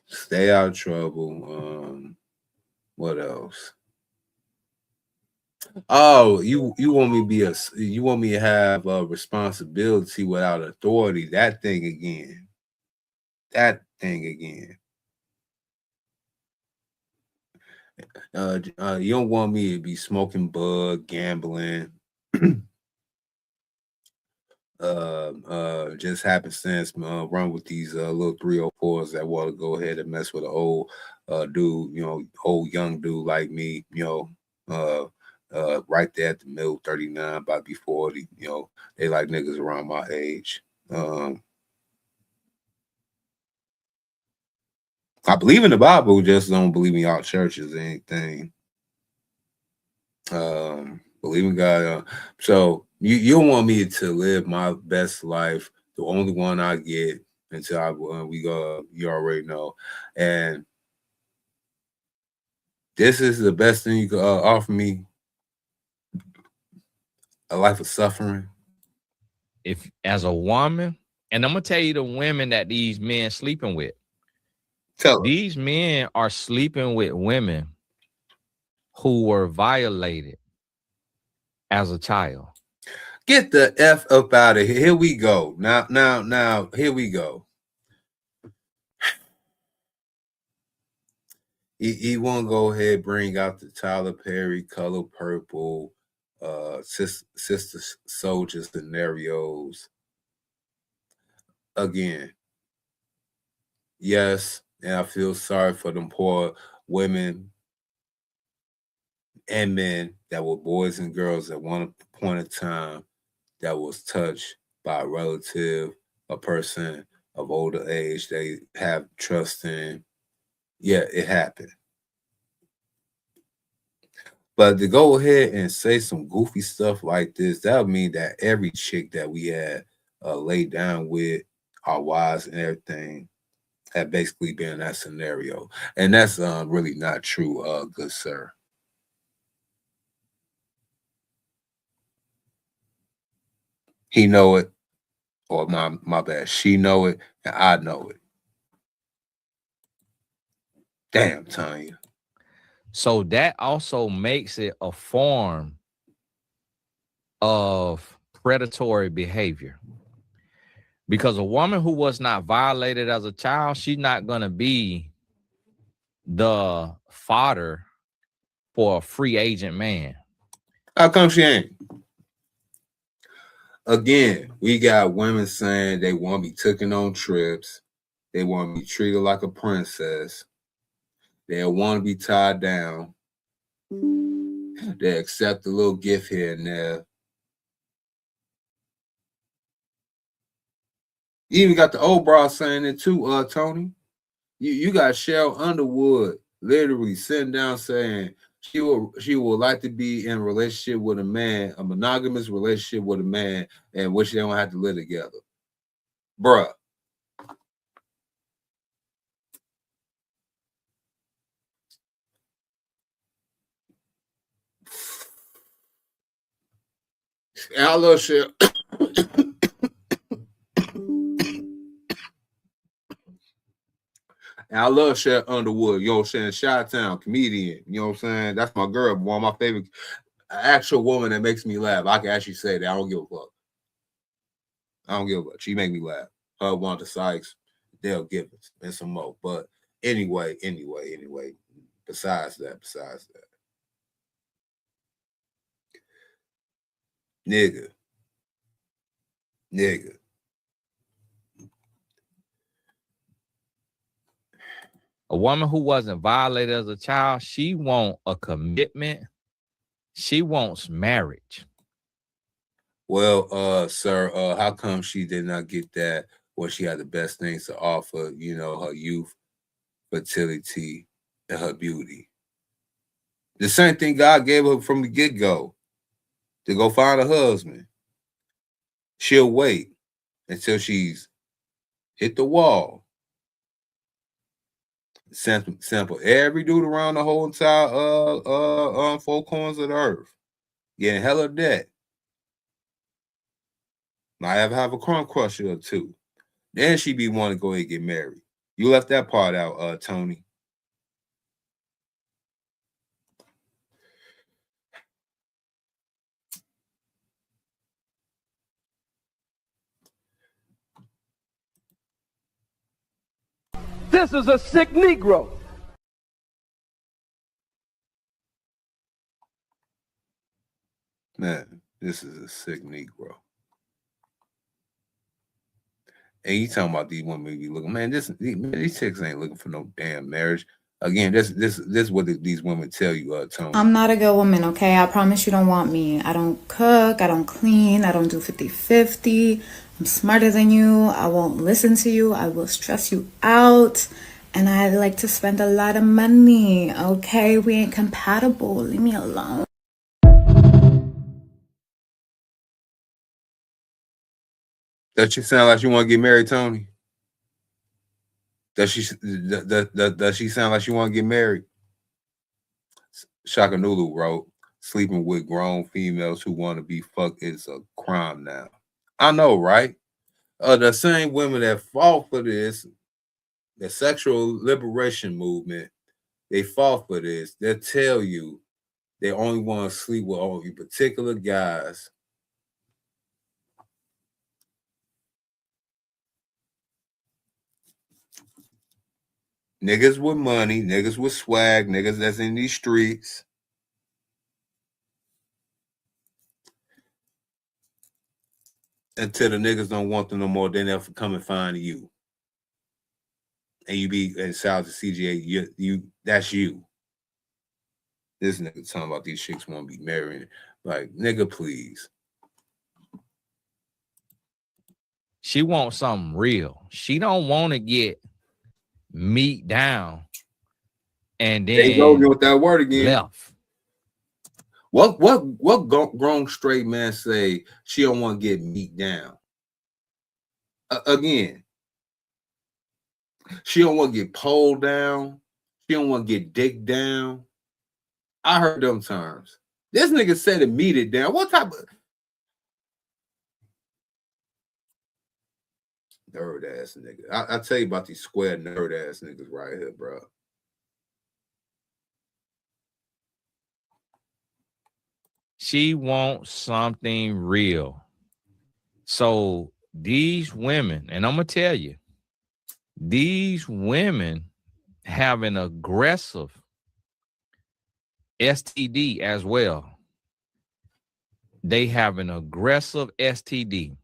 Stay out of trouble. What else? Oh, you want me to you want me to have a responsibility without authority? That thing again. You don't want me to be smoking bud, gambling, just happenstance run with these little 304s that want to go ahead and mess with an old dude, old young dude like me, right there at the middle, 39, about to be 40, they like niggas around my age. I believe in the Bible, just don't believe in y'all churches or anything. Believe in God. So you don't want me to live my best life, the only one I get until we go. You already know, and this is the best thing you could offer me: a life of suffering. If as a woman, and I'm gonna tell you the women that these men sleeping with. These men are sleeping with women who were violated as a child. Get the F up out of here. Here we go. Now, here we go. He won't go ahead, bring out the Tyler Perry, Color Purple, Sister Soldier scenarios. Again, yes, and I feel sorry for them poor women and men that were boys and girls at one point in time that was touched by a relative, a person of older age they have trust in. Yeah, it happened. But to go ahead and say some goofy stuff like this, that would mean that every chick that we had laid down with, our wives and everything, had basically been in that scenario. And that's really not true, good sir. He know it, or my bad, she know it, and I know it. Damn, Tonya. So that also makes it a form of predatory behavior. Because a woman who was not violated as a child, she's not going to be the fodder for a free agent man. How come she ain't? Again, we got women saying they want to be taken on trips. They want to be treated like a princess. They want to be tied down. They accept a little gift here and there. You even got the old bra saying it too, Tony. You got Cheryl Underwood literally sitting down saying she would like to be in a relationship with a man, a monogamous relationship with a man, and wish they don't have to live together. Bruh. And I love Cheryl. And I love Cheryl Underwood, you know what I'm saying? Chi-Town, comedian, you know what I'm saying? That's my girl, one of my favorite actual woman that makes me laugh. I can actually say that. I don't give a fuck. I don't give a fuck. She make me laugh. Her, Wanda Sykes, Dale Gibbons, and some more. But anyway. Besides that. Nigga. A woman who wasn't violated as a child, she wants a commitment. She wants marriage. Well, sir, how come she did not get that when she had the best things to offer, you know, her youth, fertility, and her beauty? The same thing God gave her from the get-go to go find a husband. She'll wait until she's hit the wall. Sample every dude around the whole entire four corners of the earth. Getting hella debt. Might have a crumb crusher or two. Then she be wanting to go ahead and get married. You left that part out, Tony. This is a sick Negro. Man, this is a sick Negro. And you talking about these women be looking, man, these chicks ain't looking for no damn marriage. Again, this is what these women tell you, Tony. I'm not a good woman, okay? I promise you don't want me. I don't cook, I don't clean, I don't do 50-50. I'm smarter than you. I won't listen to you. I will stress you out. And I like to spend a lot of money, okay? We ain't compatible. Leave me alone. Does she sound like she want to get married, Tony? Does she sound like she want to get married? Shaka Nulu wrote, sleeping with grown females who want to be fucked is a crime now. I know, right? The same women that fought for this, the sexual liberation movement, they fought for this. They'll tell you they only want to sleep with only particular guys. Niggas with money, niggas with swag, niggas that's in these streets. Until the niggas don't want them no more, then they'll come and find you. And you be in South to CGA, you that's you. This nigga talking about these chicks want to be married. Like, nigga, please. She wants something real. She don't want to get meat down and then they go with that word again. Left. What grown straight man say she don't want to get beat down? Again, she don't want to get pulled down. She don't want to get dick down. I heard them terms. This nigga said it meet it down. What type of nerd ass nigga? I tell you about these square nerd ass niggas right here, bro. She wants something real. So these women, and I'm gonna tell you, these women have an aggressive STD as well. They have an aggressive STD.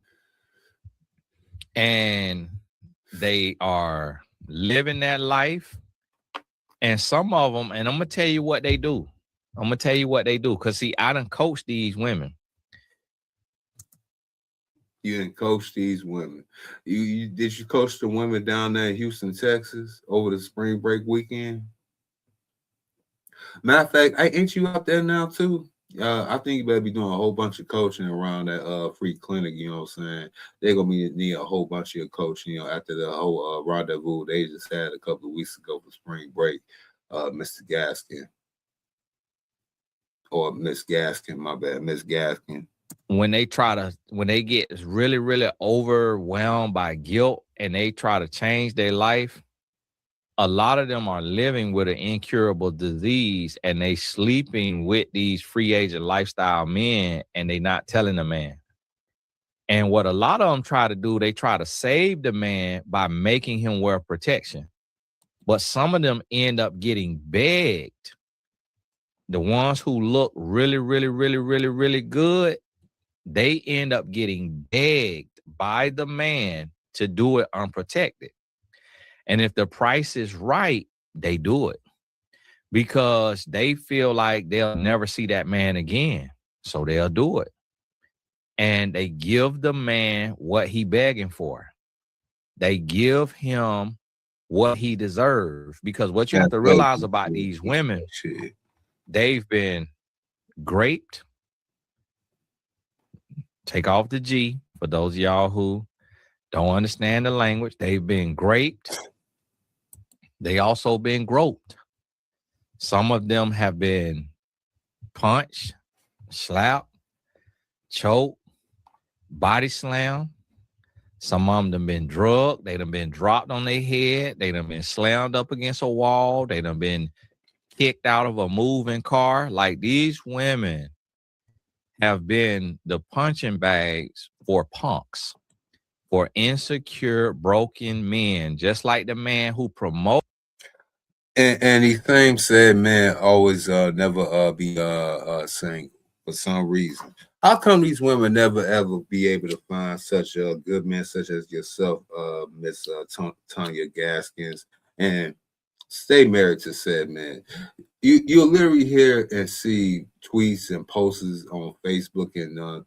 And they are living that life. And some of them, and I'm going to tell you what they do. I'm going to tell you what they do. Because, see, I done coached these women. You didn't coach these women. Did you coach the women down there in Houston, Texas over the spring break weekend? Matter of fact, ain't you out there now too? I think you better be doing a whole bunch of coaching around that free clinic. You know what I'm saying? They're gonna need a whole bunch of coaching. You know, after the whole rendezvous they just had a couple of weeks ago for spring break. Mr. Gaskin or Miss Gaskin, my bad, Miss Gaskin. When they get really, really overwhelmed by guilt and they try to change their life, a lot of them are living with an incurable disease and they sleeping with these free agent lifestyle men and they not telling the man. And what a lot of them try to do, they try to save the man by making him wear protection. But some of them end up getting begged. The ones who look really, really, really, really, really good, they end up getting begged by the man to do it unprotected. And if the price is right, they do it because they feel like they'll never see that man again. So they'll do it. And they give the man what he begging for. They give him what he deserves. Because what you have to realize about these women, they've been graped. Take off the G for those of y'all who don't understand the language. They've been graped. They also been groped. Some of them have been punched, slapped, choked, body slammed. Some of them been drugged. They done been dropped on their head. They done been slammed up against a wall. They done been kicked out of a moving car. Like, these women have been the punching bags for punks, for insecure, broken men, just like the man who promotes. And these same said man always never be single for some reason. How come these women never ever be able to find such a good man such as yourself, Miss Tonya Gaskins, and stay married to said man? You'll literally hear and see tweets and posts on Facebook and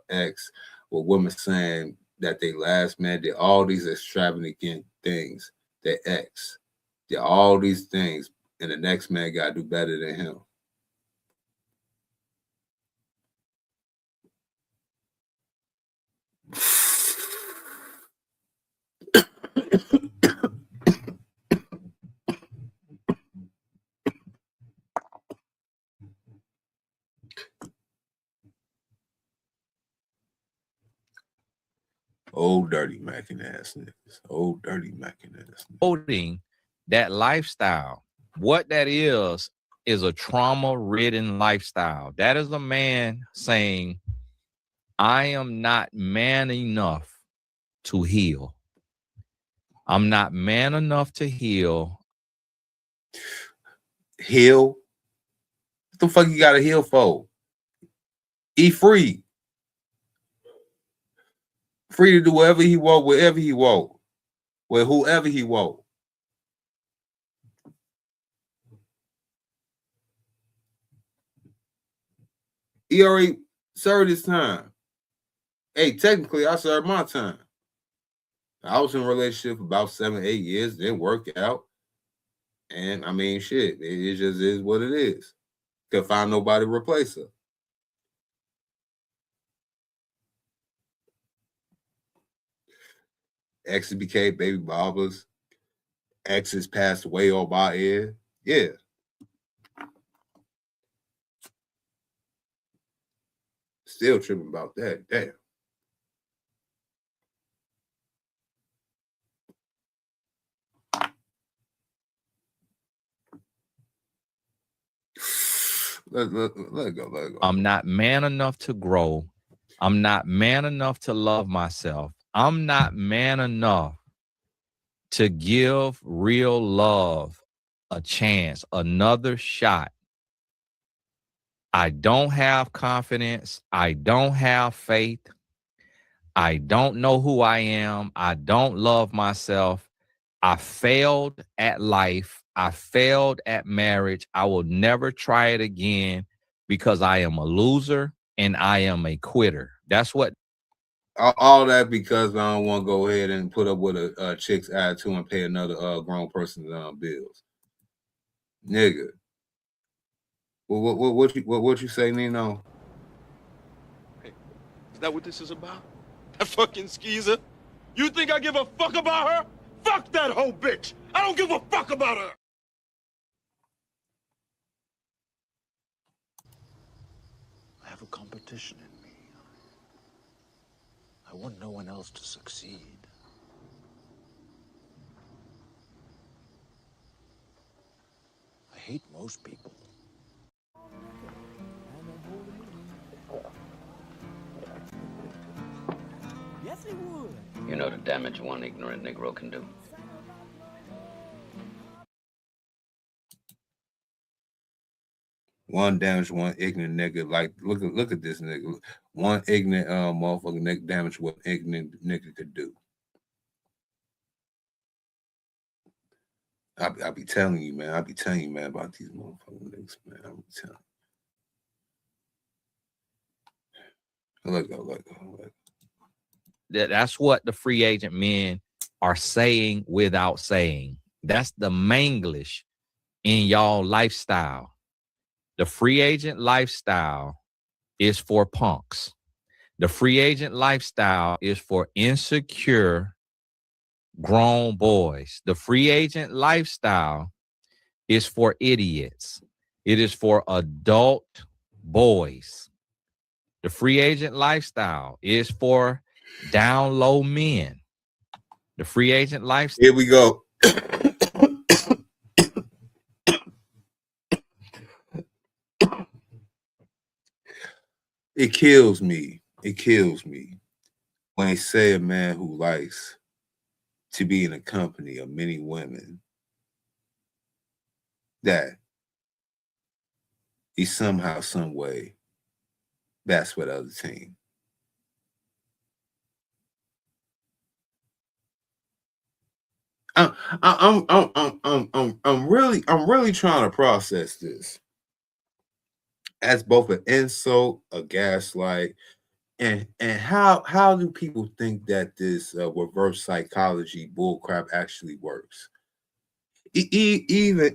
X with women saying that they last man did all these extravagant things. Their ex did all these things, and the next man got to do better than him. Old dirty macking ass niggas. Old dirty macking ass niggas. Promoting that lifestyle. What that is a trauma-ridden lifestyle. That is a man saying, I am not man enough to heal. I'm not man enough to heal. Heal? What the fuck you gotta heal for? He free. Free to do whatever he want, wherever he want, with whoever he want. He already served his time. Hey, technically, I served my time. I was in a relationship about 7, 8 years, didn't work out. And I mean, shit, it just is what it is. Could find nobody to replace her. Exes became baby mamas. Exes passed away on my end. Yeah. Still tripping about that. Damn. Let go. I'm not man enough to grow. I'm not man enough to love myself. I'm not man enough to give real love a chance, another shot. I don't have confidence. I don't have faith. I don't know who I am. I don't love myself. I failed at life. I failed at marriage. I will never try it again because I am a loser and I am a quitter. That's what. All that because I don't want to go ahead and put up with a chick's attitude and pay another grown person's bills. Nigga. What you say, Nino? Hey, is that what this is about? That fucking skeezer? You think I give a fuck about her? Fuck that whole bitch! I don't give a fuck about her! I have a competition in me. I want no one else to succeed. I hate most people. Yes, he would. You know the damage one ignorant Negro can do. One damage, one ignorant nigga. Like, look at this nigga. One ignorant motherfucker nigga damage what ignorant nigga could do. I be telling you, man. I be telling you, man, about these motherfucking niggas, man. I be telling you. Let go. That's what the free agent men are saying without saying. That's the Manglish in y'all lifestyle. The free agent lifestyle is for punks. The free agent lifestyle is for insecure grown boys. The free agent lifestyle is for idiots. It is for adult boys. The free agent lifestyle is for down low men. The free agent lifestyle. Here we go. It kills me. It kills me when they say a man who likes to be in the company of many women that he somehow, some way, best with the other team. I'm really trying to process this as both an insult, a gaslight, and how do people think that this reverse psychology bullcrap actually works? Even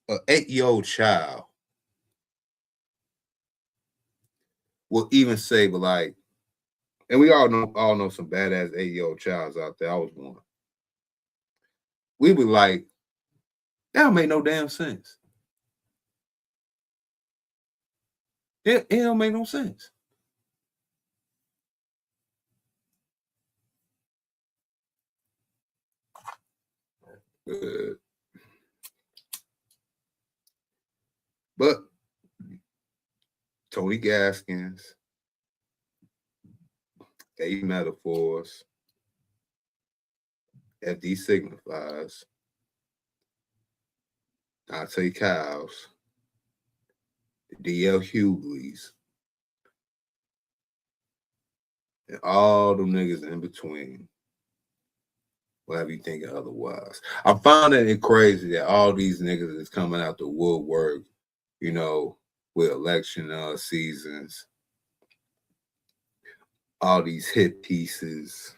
an 8-year-old child will even say, but like, and we all know some badass 8-year-old childs out there. I was one. We were like, that don't make no damn sense. It don't make no sense. But Tony Gaskins, A metaphors, FD signifies, I take cows, DL Hughley's, and all them niggas in between will have you thinking otherwise. I found it crazy that all these niggas is coming out the woodwork, you know, with election seasons, all these hit pieces,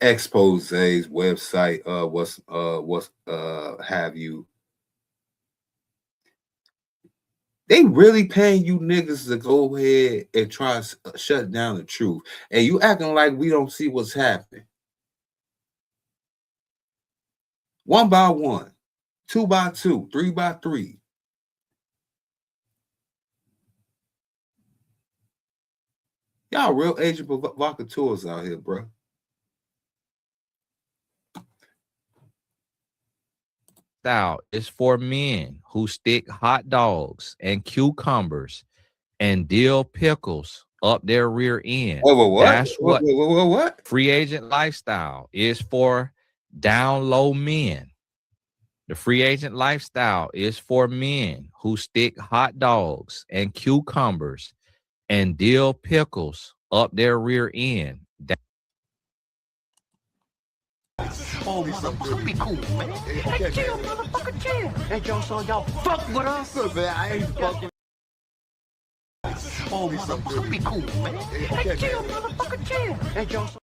exposés, website, what's have you. They really paying you niggas to go ahead and try to shut down the truth. And you acting like we don't see what's happening. 1 by 1, 2 by 2, 3 by 3. Y'all real agent provocateurs out here, bro. Style is for men who stick hot dogs and cucumbers and dill pickles up their rear end. What? That's what What? free agent lifestyle is for down low men. The free agent lifestyle is for men who stick hot dogs and cucumbers and dill pickles up their rear end. Oh, motherfucker, be cool, man. Hey, chill, motherfucker, chill. Hey, y'all, so y'all fuck with us? Man, I ain't fucking. Oh, motherfucker, be cool, man. Hey, chill, motherfucker, chill. Hey, y'all, so.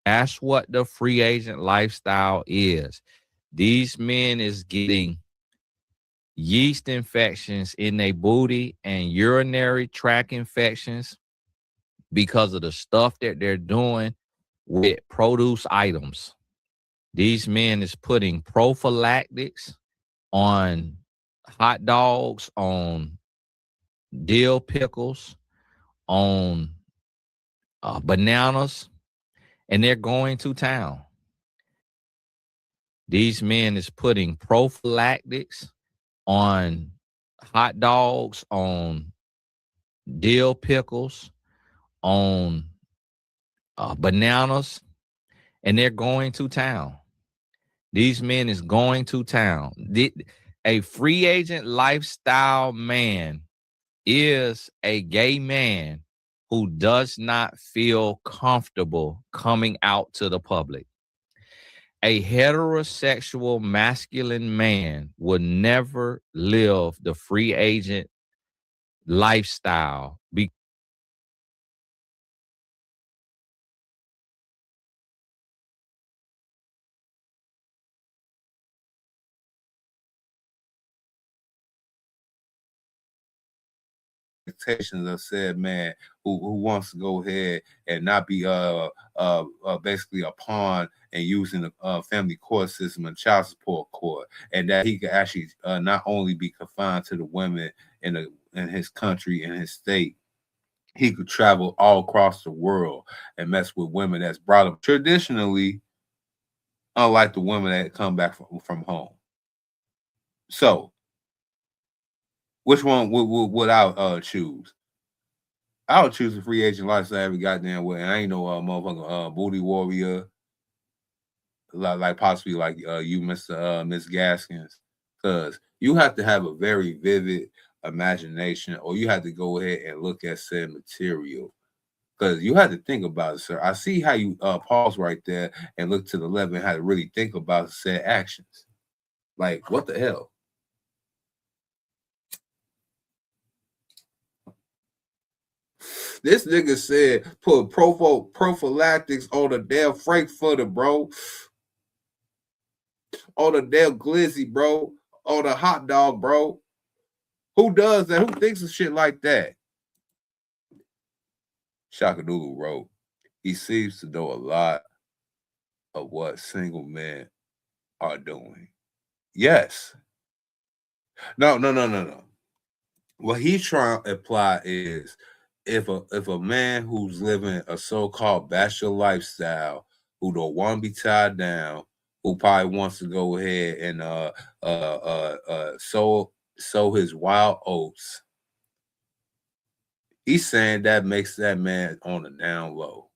That's what the free agent lifestyle is. These men is getting yeast infections in their booty and urinary tract infections because of the stuff that they're doing with produce items. These men is putting prophylactics on hot dogs, on dill pickles, on bananas, and they're going to town. These men is putting prophylactics on hot dogs, on dill pickles, on bananas, and they're going to town. These men is going to town. A free agent lifestyle man is a gay man who does not feel comfortable coming out to the public. A heterosexual masculine man would never live the free agent lifestyle. Expectations of said man who wants to go ahead and not be basically a pawn and using the family court system and child support court, and that he could actually not only be confined to the women in his country and his state, he could travel all across the world and mess with women that's brought up traditionally, unlike the women that come back from home. So which one would I choose? I would choose a free agent lifestyle every goddamn way. I ain't no motherfucking booty warrior, like possibly like you, Miss Gaskins, because you have to have a very vivid imagination, or you have to go ahead and look at said material. Because you had to think about it, sir. I see how you pause right there and look to the left and how to really think about said actions. Like, what the hell? This nigga said put prophylactics on the damn Frankfurter, bro. On the damn glizzy, bro. On the hot dog, bro. Who does that? Who thinks of shit like that? Shakadoodle wrote, he seems to know a lot of what single men are doing. Yes. No. What he's trying to imply is if a man who's living a so-called bachelor lifestyle, who don't want to be tied down, who probably wants to go ahead and sow his wild oats, he's saying that makes that man on the down low.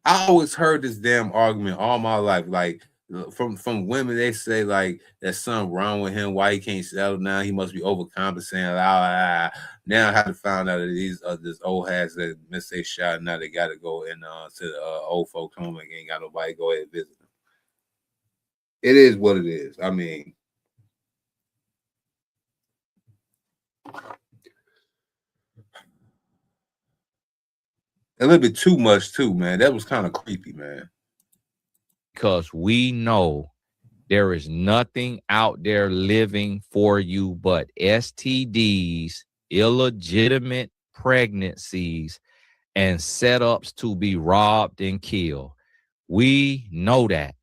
I always heard this damn argument all my life, like from women. They say like there's something wrong with him, why he can't settle down, he must be overcompensating. Now I have to find out that these this old hats that missed their shot, now they got to go in to the old folks home and ain't got nobody go ahead and visit them. It is what it is. I mean, A little bit too much too, man. That was kind of creepy, man. Because we know there is nothing out there living for you but STDs, illegitimate pregnancies, and setups to be robbed and killed. We know that.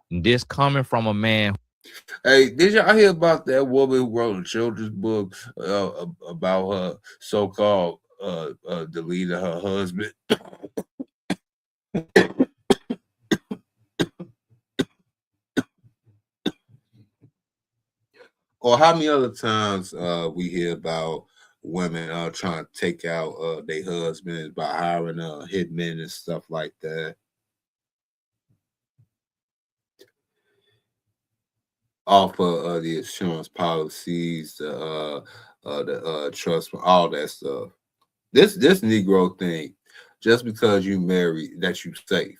And this coming from a man. Hey, did y'all hear about that woman who wrote a children's book about her so-called deleting her husband? Or how many other times we hear about women trying to take out their husbands by hiring hitmen and stuff like that? Off of the insurance policies, the trust, all that stuff. This Negro thing, just because you married, that you safe.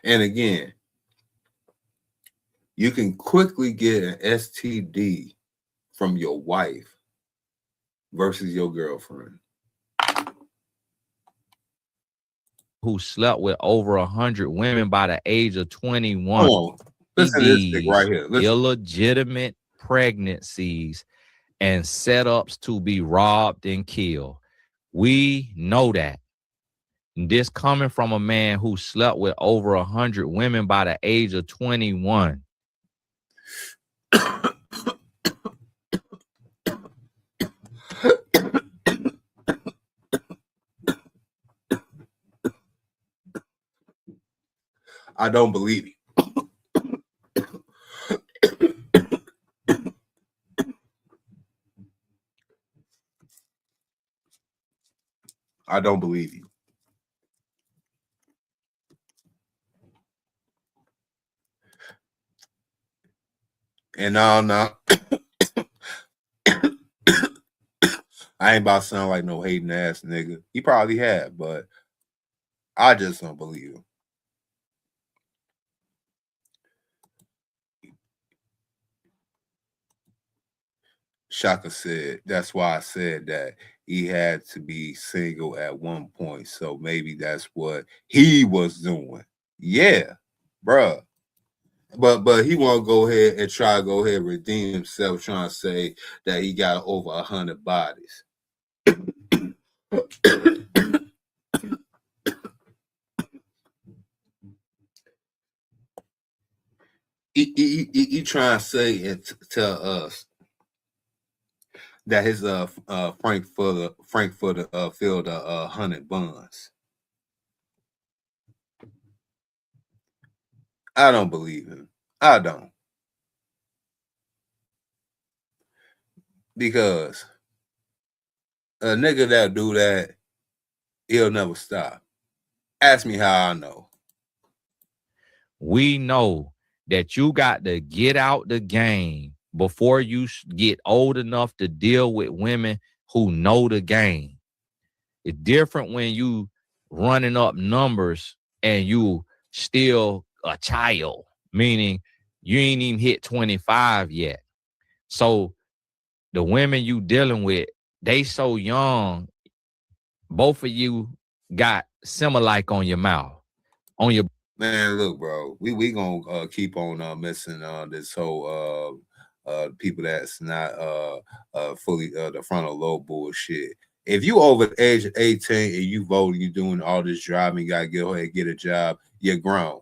And again, you can quickly get an STD from your wife versus your girlfriend. Who slept with over 100 women by the age of 21. Oh, listen to this thing right here. Listen. Illegitimate pregnancies and setups to be robbed and killed. We know that. And this coming from a man who slept with over 100 women by the age of 21. I don't believe you. I don't believe you. And no. I ain't about to sound like no hating ass nigga. He probably had, but I just don't believe him. Shaka said, that's why I said that he had to be single at one point. So maybe that's what he was doing. Yeah, bruh. But he want to go ahead and try to go ahead and redeem himself, trying to say that he got over 100 bodies. He trying to say and tell us that his Frankfurter filled 100 buns. I don't believe him. I don't. Because a nigga that do that, he'll never stop. Ask me how I know. We know that you got to get out the game before you get old enough to deal with women who know the game. It's different when you running up numbers and you still a child, meaning you ain't even hit 25 yet. So the women you dealing with, they so young, both of you got Similac on your mouth, on your. Man, look, bro, we gonna keep on missing this whole people that's not fully the frontal lobe bullshit. If you over the age of 18 and you voting, you doing all this driving, you gotta go ahead and get a job, you're grown.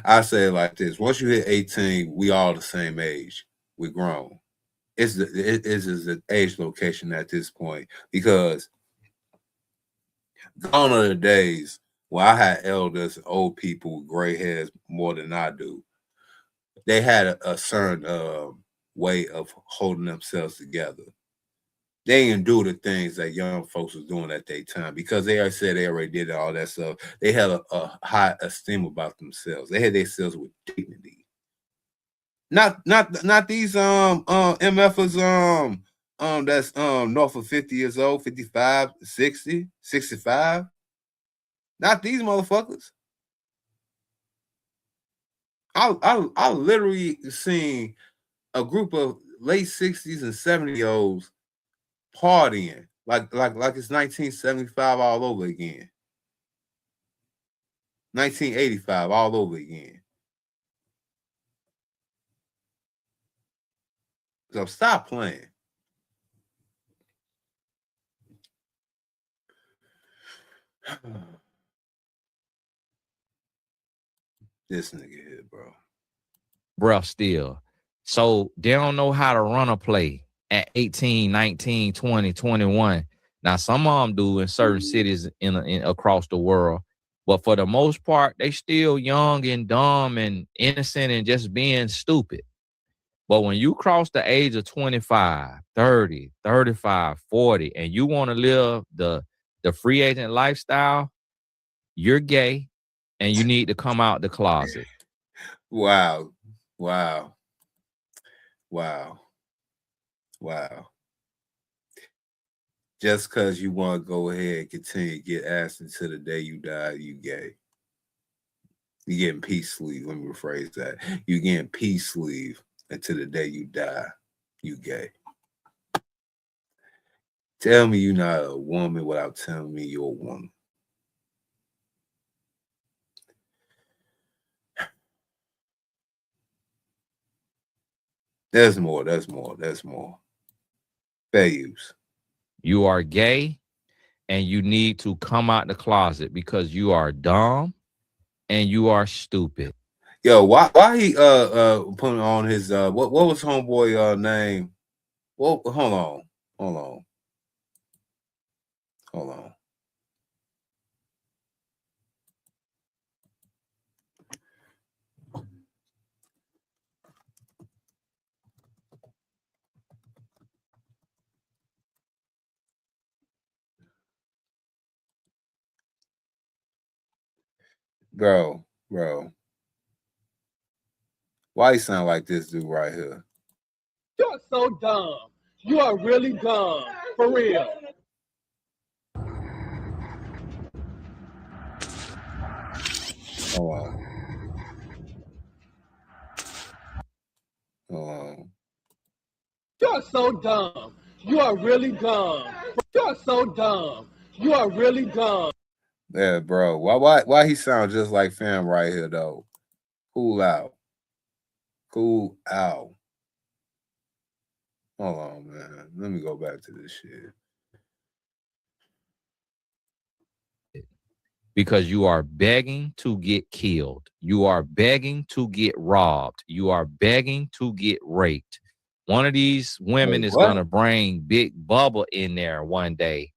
I say it like this: once you hit 18, we all the same age. We're grown. It is the age location at this point, because gone are the days where I had elders, old people with gray hairs more than I do. They had a certain way of holding themselves together. They didn't do the things that young folks was doing at their time, because they already said they already did all that stuff. They had a high esteem about themselves. They had themselves with dignity. Not these MFers that's north of 50 years old, 55, 60, 65. Not these motherfuckers. I literally seen a group of late 60s and 70-year-olds partying like it's 1975 all over again. 1985 all over again. So stop playing. This nigga here, bro. Bruh, still. So they don't know how to run a play at 18, 19, 20, 21. Now, some of them do in certain cities in across the world. But for the most part, they still young and dumb and innocent and just being stupid. But when you cross the age of 25, 30, 35, 40, and you want to live the free agent lifestyle, you're gay and you need to come out the closet. Wow. Wow. Wow. Wow. Just because you want to go ahead and continue to get ass until the day you die, you gay. You getting peace leave. Let me rephrase that. You getting peace leave until the day you die, you gay. Tell me you're not a woman without telling me you're a woman. There's more. Fair use. You are gay and you need to come out the closet because you are dumb and you are stupid. Yo, why he putting on his what was homeboy name? Well, hold on. Bro. Why he sound like this dude right here? You're so dumb. You are really dumb. For real. Hold on. You're so dumb. You are really dumb. You're so dumb. You are really dumb. Yeah, bro. Why he sound just like fam right here though? Cool out. Hold on, man. Let me go back to this shit. Because you are begging to get killed. You are begging to get robbed. You are begging to get raped. One of these women is going to bring Big Bubba in there one day.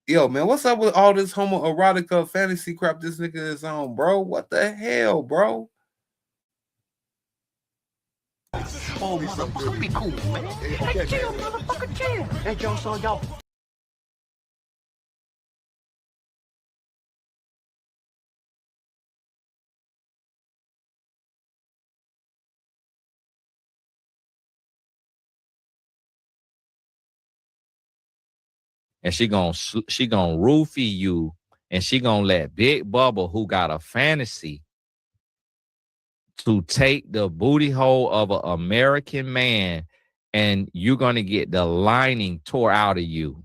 Yo, man, what's up with all this homoerotic fantasy crap this nigga is on, bro? What the hell, bro? Oh, motherfucker, be cool, man. Hey, chill, motherfucker, chill. Hey, y'all saw y'all. And she gonna roofie you, and she gonna let Big Bubba, who got a fantasy to take the booty hole of an American man, and you're gonna get the lining tore out of you.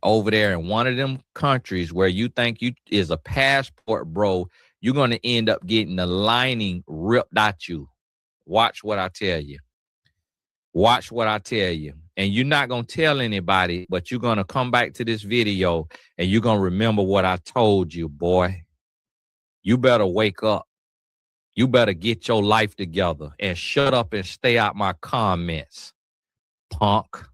Over there in one of them countries where you think you is a passport, bro, you're going to end up getting the lining ripped out you. Watch what I tell you. Watch what I tell you. And you're not going to tell anybody, but you're going to come back to this video and you're going to remember what I told you, boy. You better wake up. You better get your life together and shut up and stay out my comments, punk.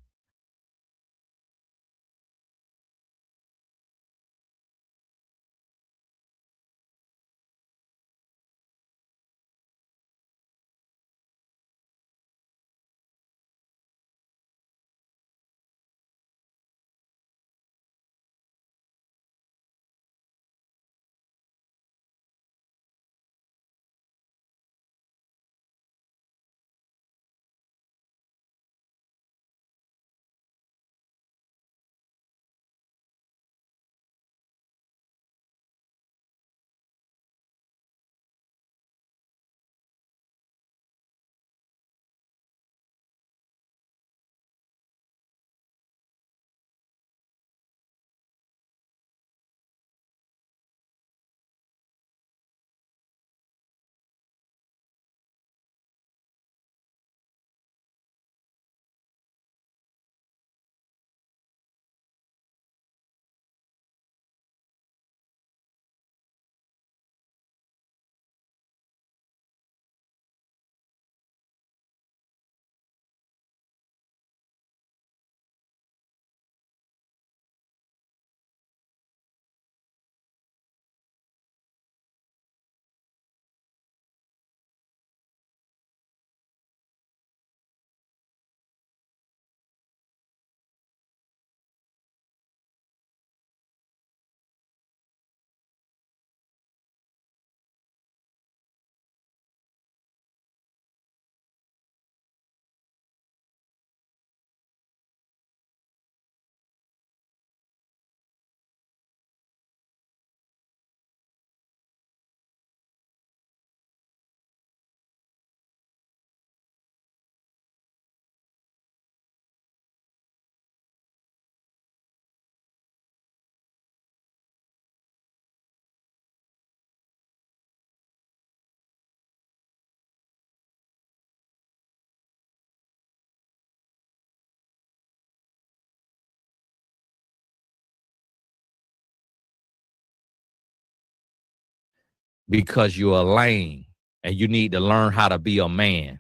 because you're a lame and you need to learn how to be a man.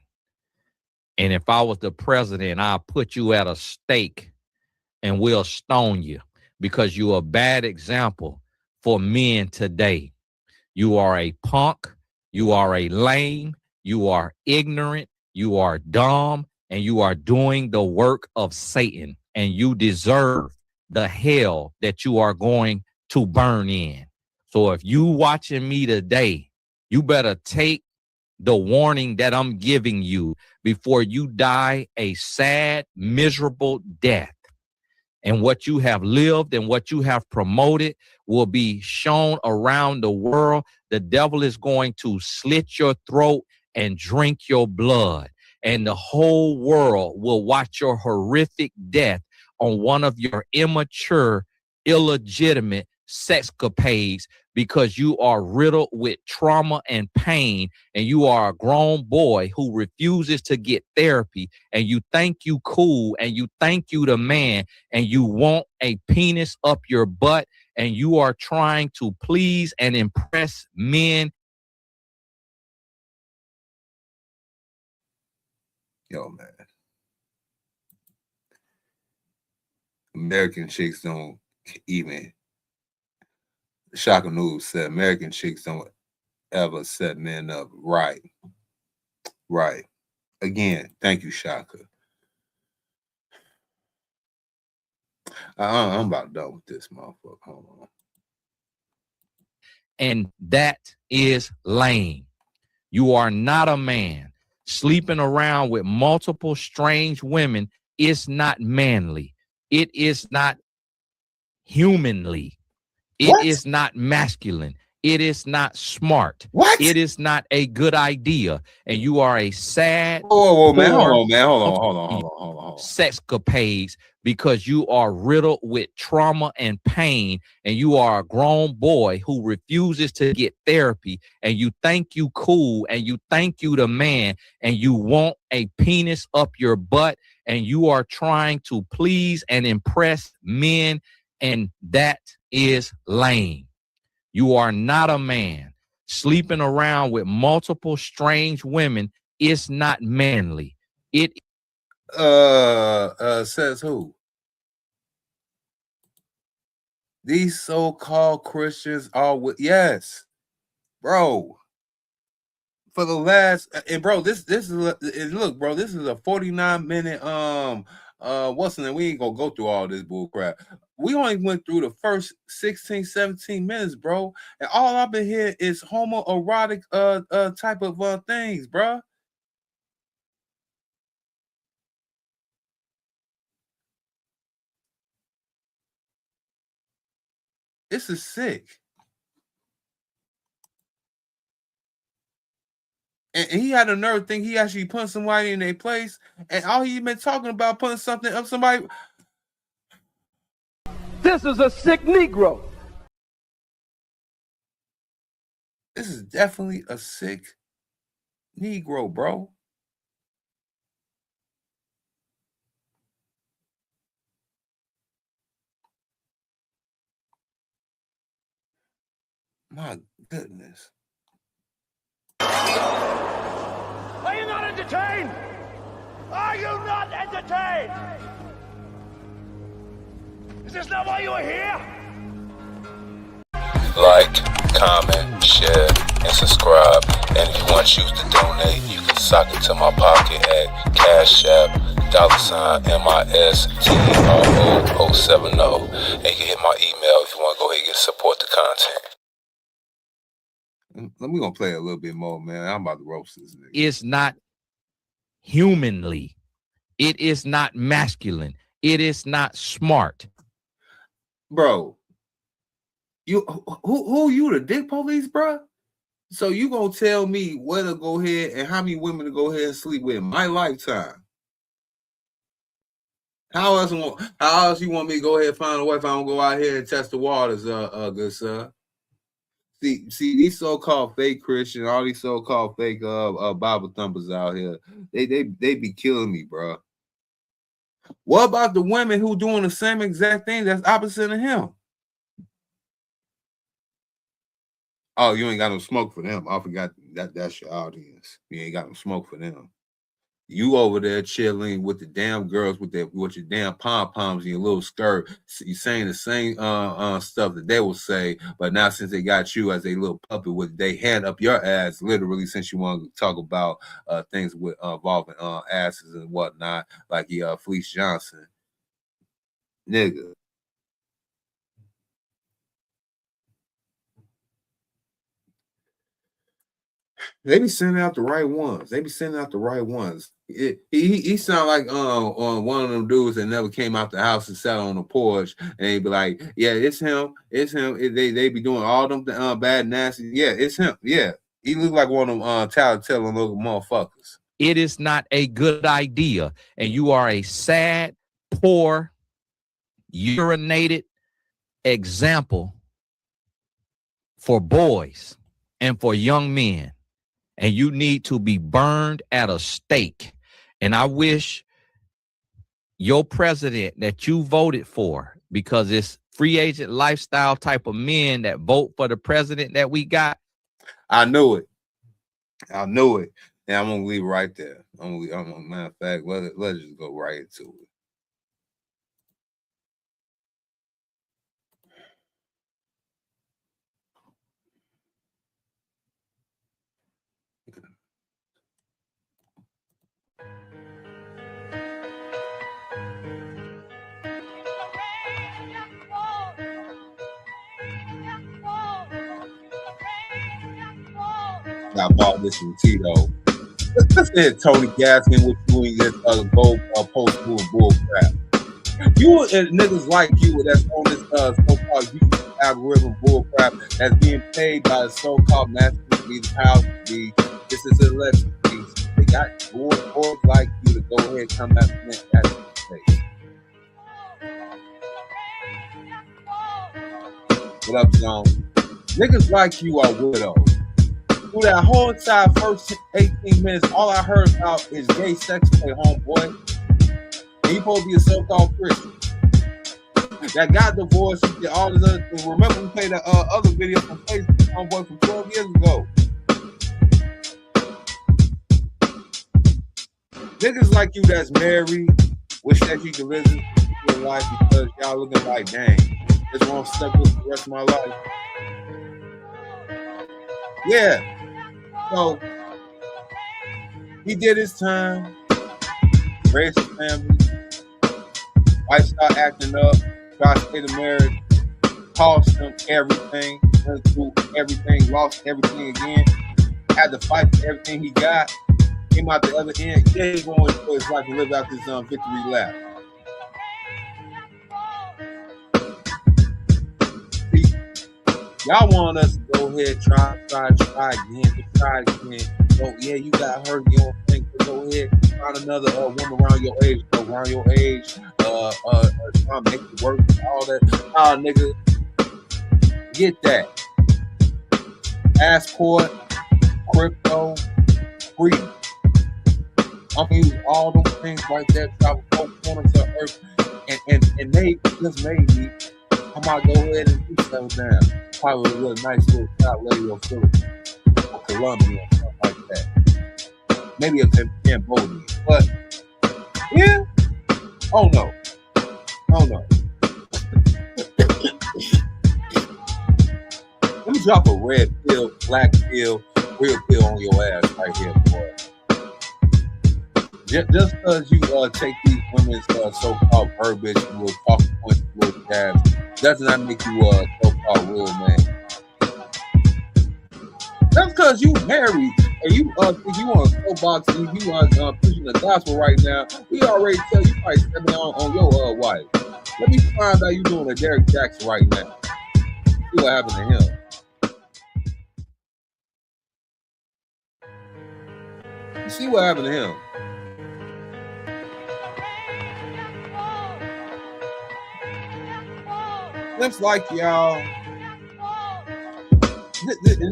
And if I was the president, I'll put you at a stake and we'll stone you because you're a bad example for men today. You are a punk. You are a lame. You are ignorant. You are dumb. And you are doing the work of Satan. And you deserve the hell that you are going to burn in. So if you watching me today, you better take the warning that I'm giving you before you die a sad, miserable death. And what you have lived and what you have promoted will be shown around the world. The devil is going to slit your throat and drink your blood. And the whole world will watch your horrific death on one of your immature, illegitimate sexcapades because you are riddled with trauma and pain, and you are a grown boy who refuses to get therapy, and you think you cool, and you think you the man, and you want a penis up your butt, and you are trying to please and impress men. Yo, man. American chicks don't even, Shaka News said, American chicks don't ever set men up right. Right. Again, thank you, Shaka. I'm about done with this motherfucker. Hold on. And that is lame. You are not a man. Sleeping around with multiple strange women is not manly. It is not humanly. It is not masculine. It is not smart. What? It is not a good idea. And you are a sad, whoa, man. Hold on, man. Hold on. Sexcapades because you are riddled with trauma and pain, and you are a grown boy who refuses to get therapy, and you think you cool, and you think you the man, and you want a penis up your butt, and you are trying to please and impress men, and that is lame. You are not a man. Sleeping around with multiple strange women is not manly. It says who? These so-called Christians are with, yes, bro. For the last, and bro, this is look, bro, this is a 49-minute what's the name? We ain't gonna go through all this bull crap. We only went through the first 16, 17 minutes, bro, and all I've been hearing is homoerotic type of things, bro. This is sick. And he had a nerve thing. He actually put somebody in their place, and all he been talking about putting something up somebody. This is a sick Negro. This is definitely a sick Negro, bro. My goodness. Are you not entertained? Are you not entertained? Is this not why you are here? Like, comment, share, and subscribe. And if you want to choose to donate, you can sock it to my pocket at Cash App, $MISTRO070. And you can hit my email if you want to go ahead and support the content. Let me gonna play a little bit more, man. I'm about to roast this nigga. It's not humanly. It is not masculine. It is not smart. Bro, you who you, the dick police, bro? So you gonna tell me where to go ahead and how many women to go ahead and sleep with in my lifetime? How else you want me to go ahead and find a wife? I don't go out here and test the waters, good sir. See, these so-called fake Christians, all these so-called fake Bible thumpers out here, they be killing me, bro. What about the women who doing the same exact thing that's opposite of him? Oh, you ain't got no smoke for them. I forgot that's your audience. You ain't got no smoke for them. You over there chilling with the damn girls with your damn pom-poms and your little skirt. You saying the same stuff that they will say, but now since they got you as a little puppet with they hand up your ass, literally, since you want to talk about things with involving asses and whatnot, like Felice Johnson. Nigga. They be sending out the right ones. He sound like one of them dudes that never came out the house and sat on the porch, and they be like, yeah, it's him. They be doing all them bad, nasty. Yeah, it's him. Yeah, he look like one of them telling little motherfuckers. It is not a good idea, and you are a sad, poor, urinated example for boys and for young men. And you need to be burned at a stake. And I wish your president that you voted for, because it's free agent lifestyle type of men that vote for the president that we got. I knew it. And I'm gonna leave it right there. Matter of fact, let's just go right into it. I bought this from Tito. Let's hit Tony Gaskins with you and your gold post-move bull crap. You and niggas like you that's on this so-called YouTube algorithm bull crap that's being paid by the so-called masters to be the powers to be. This is an election piece. They got boys like you to go ahead and come at the face. What up, John? Niggas like you are widows. Through that whole entire first 18 minutes, all I heard about is gay sex play, homeboy. And you supposed to be a so-called Christian. That got divorced, you did all this other thing. Remember we played that other video from Facebook, homeboy, from 12 years ago. Niggas like you that's married, wish that you could live your life because y'all looking like, dang, this won't stuck with the rest of my life. Yeah. So he did his time, raised his family, wife started acting up, tried to stay the marriage, cost him everything, went through everything, lost everything again, had to fight for everything he got, came out the other end. He ain't going to enjoy his life and live out this victory lap. Y'all want us to go ahead, try again. Oh, yeah, you got hurt. You don't think, go ahead, find another woman around your age, trying to make it work, all that. Nah, nigga, get that. Passport, crypto, freedom. I'm gonna use all those things right there, travel 4 corners of earth, and they just made me. I might go ahead and do settle down. Probably a little nice little top lady or Philippines or Colombia or something like that. Maybe a Cambodia. But yeah. Oh no. Let me drop a red pill, black pill, real pill on your ass right here, boy. Just because you take these women's so-called verbiage, little talking points, little jabs, does not make you a so-called real man. That's because you married and you think you want to soapbox and you are pushing the gospel right now. We already tell you probably stepping on your wife. Let me find out you doing a Derek Jackson right now. See what happened to him. You see what happened to him. Just like y'all, and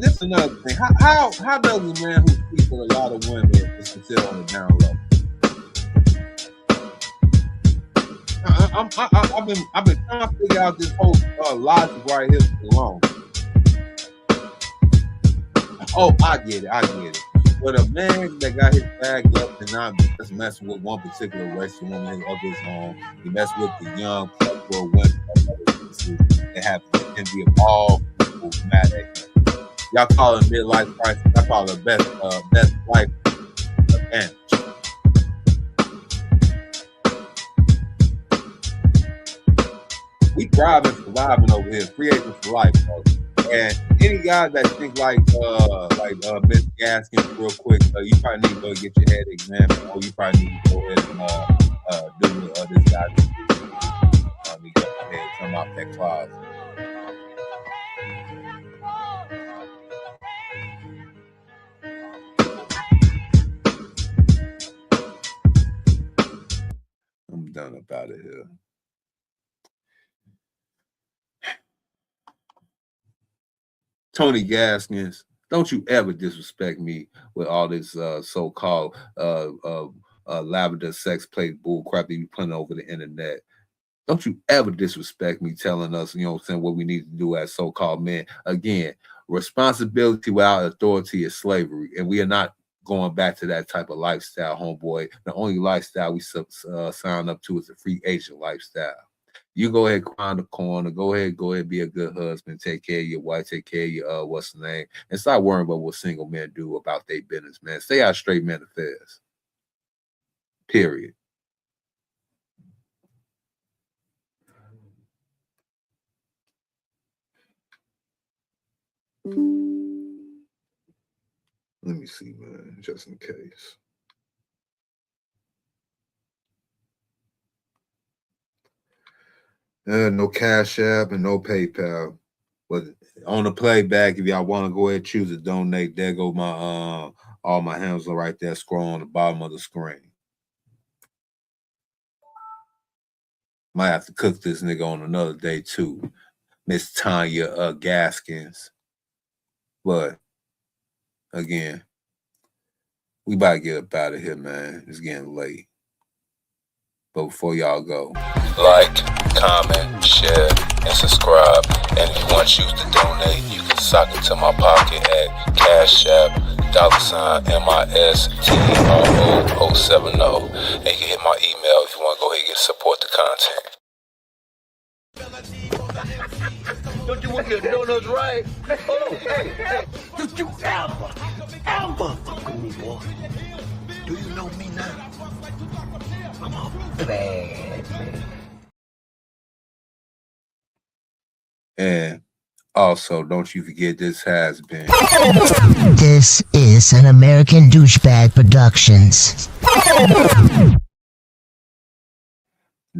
this is another thing. How does a man who sleeps with a lot of women is considered on the down low? I've been trying to figure out this whole logic right here for long. Oh, I get it. But a man that got his bag up and not just messing with one particular race of woman of his own, he mess with the young or women that have the envy of all people mad at him. Y'all call it midlife crisis. I call it best life advantage. We thriving, surviving over here, creating for life, bro. And any guy that think like Miss Gaskins, real quick, you probably need to go get your head examined, or you probably need to go ahead and do this guy. I need to get my head come out that closet. I'm done up out of here. Tony Gaskins, don't you ever disrespect me with all this so-called lavender sex plate bull crap that you putting over the internet. Don't you ever disrespect me telling us, you know what I'm saying, what we need to do as so-called men. Again, responsibility without authority is slavery, and we are not going back to that type of lifestyle, homeboy. The only lifestyle we sign up to is a free agent lifestyle. You go ahead, cry in the corner. Go ahead, be a good husband. Take care of your wife. Take care of your what's the name, and stop worrying about what single men do about their business, man. Stay out of straight men affairs. Period. Let me see, man, just in case. No Cash App and no PayPal. But on the playback, if y'all want to go ahead and choose to donate, there go my all my handles are right there, scroll on the bottom of the screen. Might have to cook this nigga on another day too. Miss Tonya Gaskins. But again, we about to get up out of here, man. It's getting late. But before y'all go, like, comment, share, and subscribe. And if you want to choose to donate, you can sock it to my pocket at Cash App, $MISTRO070. And you can hit my email if you want to go ahead and support the content. Don't you want your donuts right? Oh, hey, don't you ever fuck with me, boy. Do you know me now? I'm a bad man. and also don't you forget this has been. This is an American Douchebag Productions.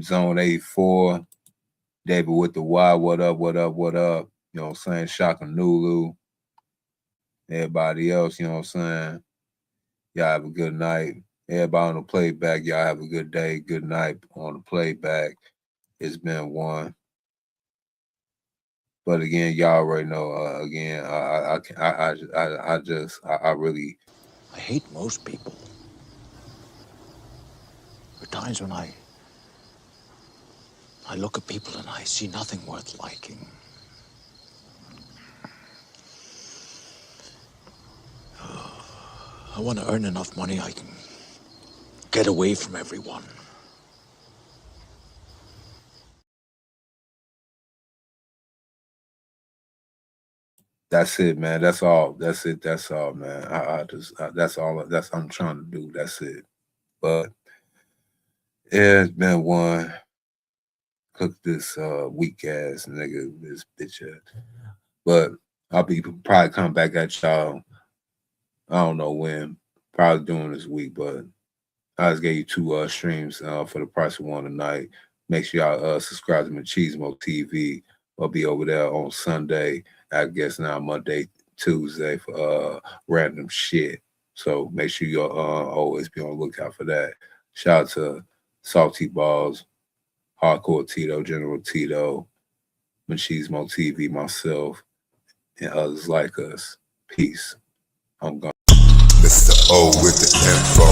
Zone 84. David with the Y, what up, what up, what up? You know what I'm saying? Shaka Nulu. Everybody else, you know what I'm saying? Y'all have a good night. Everybody on the playback, y'all have a good day, good night on the playback. It's been one. But again, y'all already know, again, I really... I hate most people. There are times when I look at people and I see nothing worth liking. I want to earn enough money I can get away from everyone. That's it, man. That's all. That's it. That's all, man. That's all. That's what I'm trying to do. That's it. But yeah, it's been one. Cook this weak ass nigga, this bitch ass. But I'll be probably come back at y'all. I don't know when. Probably doing this week, but I just gave you 2 streams for the price of one tonight. Make sure y'all subscribe to Machismo TV. I'll be over there on Sunday. I guess now Monday, Tuesday for random shit. So make sure you'll always be on the lookout for that. Shout out to Salty Balls, Hardcore Tito, General Tito, Machismo TV, myself, and others like us. Peace. I'm gone. Mr. O with the info.